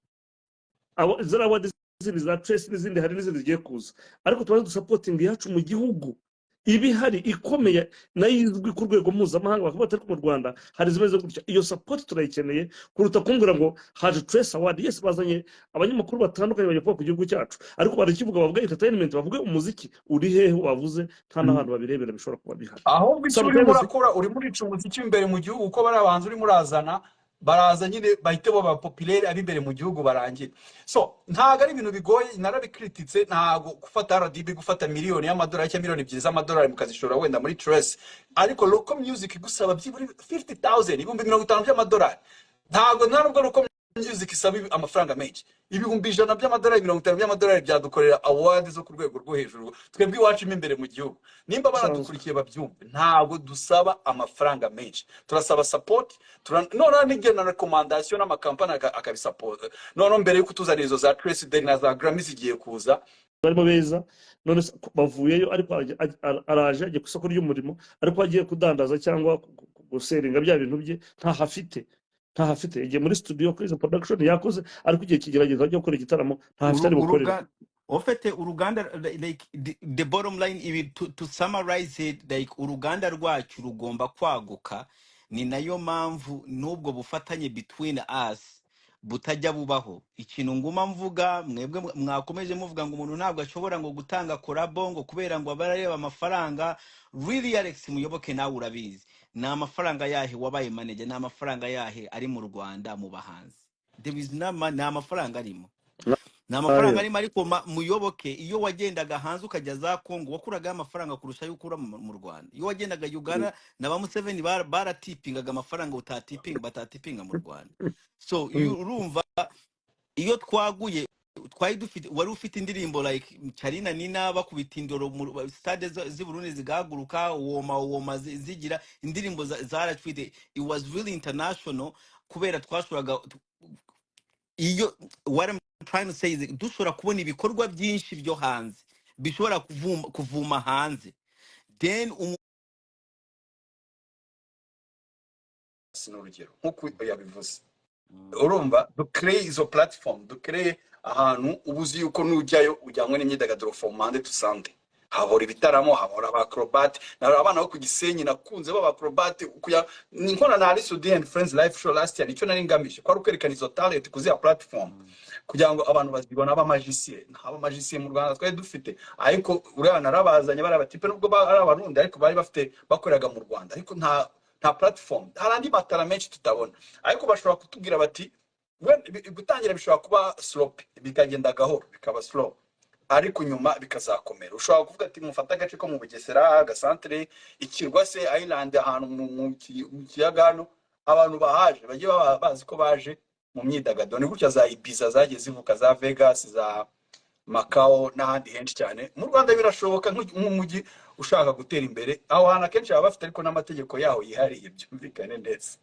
ziriya awadi zindi za Trace n'izindi hari n'izindi zigiye kuza, ariko tubanze dusapotinga iyacu mu gihugu iba ihari ikomeye nayo izwi ku rwego mpuzamahanga, bakavuga ati ariko mu Rwanda hari zimeze gutya. Iyo support turayikeneye kuruta kumbwira ngo haje Trace Award. Yes, bazanye abanyamakuru batandukanye bagiye kuvuga ku gihugu cyacu, ariko bari kivuga bavuga entertainment, bavuga umuziki uri hehe wavuze, nta n'ahantu babirebera bishobora kuba bihari. ahubwo icyo urimo Sometimes urakora urimo urica umuziki imbere mu gihugu, uko bari abahanzi urimo urazana baraza nyine bahite baba populaire ab'imbere mu gihugu barangire. So ntabwo ari ibintu bigoye, narabikrititse. Ntabwo gufata RDB gufata miliyoni y'amadolari cyangwa miliyoni ebyiri z'amadolari mukazishora wenda muri Trace, ariko local music gusaba byibura 50,000 ibihumbi 50 by'amadolari. Ntabwo nubwo local music isaba amafaranga menshi, ibihumbi 100 by'amadolari 50 by'amadolari byadukorera award zo ku rwego rwo hejuru. Twebwe iwacu imbere mu gihugu nimba baradukurikiye babyumve, ntabwo dusaba amafaranga menshi, turasaba support. None n'igena na recommendation n'amakampani akabisupport. None mbere yuko tuzana izo za Trace Day na za Grammy zigiye kuza barimo beza, none bavuyeyo ariko araje agiye ku isoko ry'umurimo, ariko agiye kudandaza cyangwa guseringa bya bintu bye ntahafite. Igihe muri studio kuri izo production yakoze, ariko igihe kigerageza ajya gukora igitaramo ntahafite ari gukorera. Ofete uruganda, like the bottom line, to summarize it, like uruganda rwacu rugomba kwaguka. Ni nayo mpamvu n'ubwo bufatanye between us butajya bubaho. Ikintu nguma mvuga, mwebwe mwakomeje muvuga ngo umuntu ntabwo ashobora ngo gutanga collabo ngo kubera ngo abarareba amafaranga. Really Alex Muyoboke, nawe urabizi ni amafaranga yahe wabaye manager, ni amafaranga yahe ari mu Rwanda mu bahanzi? There is ni amafaranga arimo, ni amafaranga arimo. Ariko Muyoboke, iyo wagendaga hanze ukajya za Kongo wakuraga amafaranga kurusha yo ukura mu Rwanda. Iyo wagendaga Uganda na ba Museveni baratipingaga amafaranga batatipinga mu Rwanda. So urumva iyo twaguye twari dufite, wari ufite indirimbo like Charina Nina bakubita indoro mu stade z'i Burundi zigahaguruka, woma zigira indirimbo zarafite. It was really international kubera twashuraga iyo what I'm trying to say is dushobora kubona ibikorwa byinshi byo hanze bishobora kuvuma hanze, then sinurugero nkuko yabivuze. Urumva dukreye izo platform, dukreye ahantu ubuzi yuko nujyayo ujyanywe n'imyidagaduro from Monday to Sunday. Habora ibitaramo, habora abacrobat, na abana bo ku Gisenyi nakunze baba acrobat kuya ninkona na Ali Sudi and Friends live show last year. Nicyo nari ngamije kwa rukerekana izo talent kuziya platform kugira ngo abantu bazibona abamagicien mu Rwanda twari dufite. Ariko urana narabazanye bari abatipe nubwo ari abarundi, ariko bari bafite bakoreraga mu Rwanda, ariko nta platform. Harandi matara menshi tutabona, ariko bashobora kutubwira bati gutangira bishobora kuba slow, bikagenda gahoro bikaba slow, ariko nyuma bikazakomera. Ushobora kuvuga ati mufata agace ko mu Bugesera, Gasantere, Ikirwa se Island, ahantu mu kiyaga hano abantu bahaje bagiye bazi ko baje mu myidagaduro. Ni gutya za Ibiza zagiye zivuka, za Vegas, za Macau n'ahandi henshi cyane. Mu Rwanda birashoboka nk'umujyi ushaka gutera imbere, aho hantu akenshi baba bafite ariko n'amategeko yaho yihariye, byumvikane neza.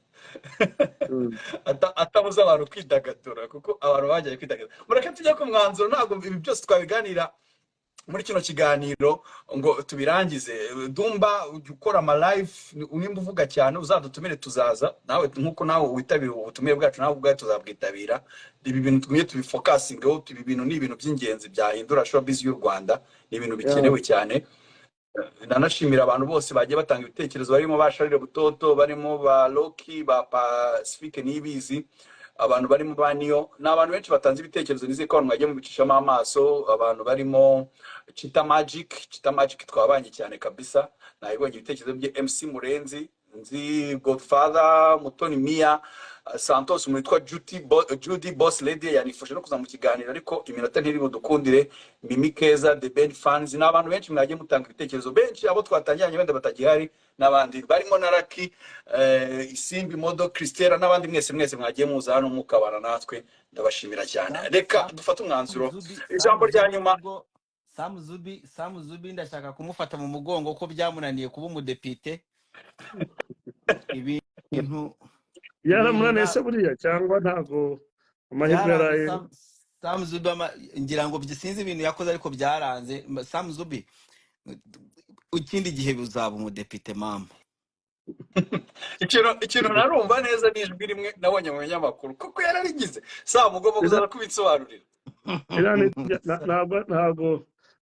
Atabuza abantu kwidagadura, kuko abantu bagiye kwidagadura. Mureke tujya ku mwanzuro, ntabwo ibi byose twabiganira muri kino kiganiro ngo tubirangize. Dumba ukora ama live, unimba uvuga cyane, uzadutumire tuzaza nawe, nkuko nawe witabira ubutumire bwacu nawe ubwawe tuzabwitabira. Ibi bintu tumye tubifocusingeho, ibi bintu ni ibintu by'ingenzi byahindura showbiz y'u Rwanda, ni ibintu bikenewe cyane. Nanashimira abantu bose bagiye batanga ibitekerezo, barimo basharire Butoto, barimo ba Loki, ba Pacifique Nibizi, abantu barimo baniyo, n'abantu benshi batanze ibitekerezo. Nize ko mwagiye mubicishamo amaso. Abantu barimo Chita Magic twabanye cyane kabisa, nayibonye ibitekerezo bye. MC Murenzi, nzi Godfather, Mutoni Mia, Santos, umwitwa Judy Boss Lady yanifashe no kuza mu kiganiro, ariko iminota ntiri budukundire. Mimi Keza, The Band Fans, n'abantu benshi mwagiye mutanga ibitekerezo. Benshi abo twatangiranye wenda batagihari, n'abandi barimo na Raki, Isimbi Modo, Christella, n'abandi mwese mwagiye muza hano mukabana natwe, ndabashimira cyane. Reka dufate umwanzuro. Ijambo rya nyuma. Sam Zubi ndashaka kumufata mu mugongo ko byamunaniye kuba umudepite. Ibintu yaramunaniye se buriya cyangwa ntago amahirwe yaraye? Sam Zubi ngira ngo sinzi ibintu yakoze ariko byaranze. Sam Zubi ikindi gihe uzaba umudepite mama. ikintu narumva neza n'ijwi rimwe nabonye mu binyamakuru kuko yararigize saa mugomba kuzaza kubisobanurira.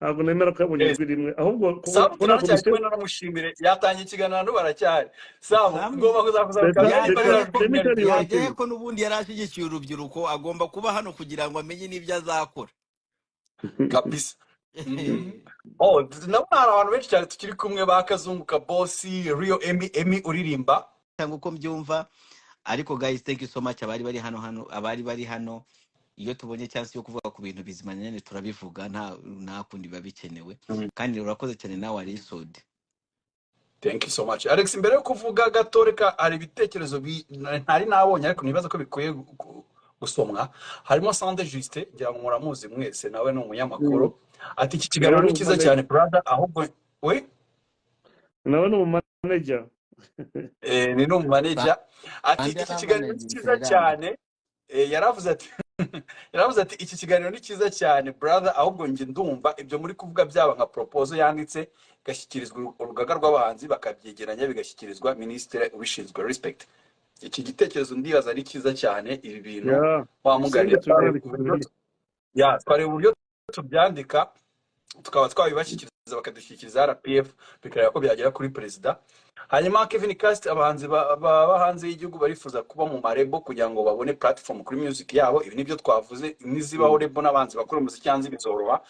ntabwo nemera ko yabonye ijwi rimwe ahubwo Samu kubona turacyari komisiyo kumwe n'umushimire yatangiye ikiganiro baracyari. Samu Samu ugomba kuzakuza yajyaye ko n'ubundi yari ashyigikiye urubyiruko agomba kuba hano kugira ngo amenye n'ibyo azakora kabisa. Oh, nabo hari abantu benshi cyane tukiri kumwe ba Kazungu ka Bossy, Rio Emi uririmba cyangwa uko mbyumva. Ariko guys, thank you so much abari bari hano. Iyo tubonye chance yo kuvuga ku bintu bizima nyene turabivuga, nta kundi biba bikenewe. Kandi urakoze cyane nawe ari Sode. Thank you so much. Alex, mbere yo kuvuga gatoreka ari ibitekerezo ntari nabonye ariko nibaza ko bikwiye gusomwa. Harimo Sande Juste, ngira ngo muramuzi mwese, nawe ni umunyamakuru. Ati iki kiganiro ni cyiza cyane brother, ahubwo we nawe ni umumanager. ni n'umumanager. Ati iki kiganiro ni cyiza cyane. Yaravuze ati iki kiganiro ni cyiza cyane brother, ahubwo nge ndumva ibyo muri kuvuga byaba nka proposal yanditse gashyikirizwa urugaga rw'abahanzi bakabyegeranya bigashyikirizwa ministre ubishinzwe. Respect. Iki gitekerezo ndibaza ari cyiza cyane. Ibi bintu wamuganira twari uburyo tubyandika tukaba twabibashyikiriza bakadushyikiriza RPF bikareba ko byagera kuri perezida. Hanyuma Kevin Cast, abahanzi baba hanze y'igihugu barifuza kuba mu marebo kugira ngo babone platform kuri music yabo. Ibi nibyo twavuze, nizibaho rebo n'abanzi bakora umuziki hanze bizoroha.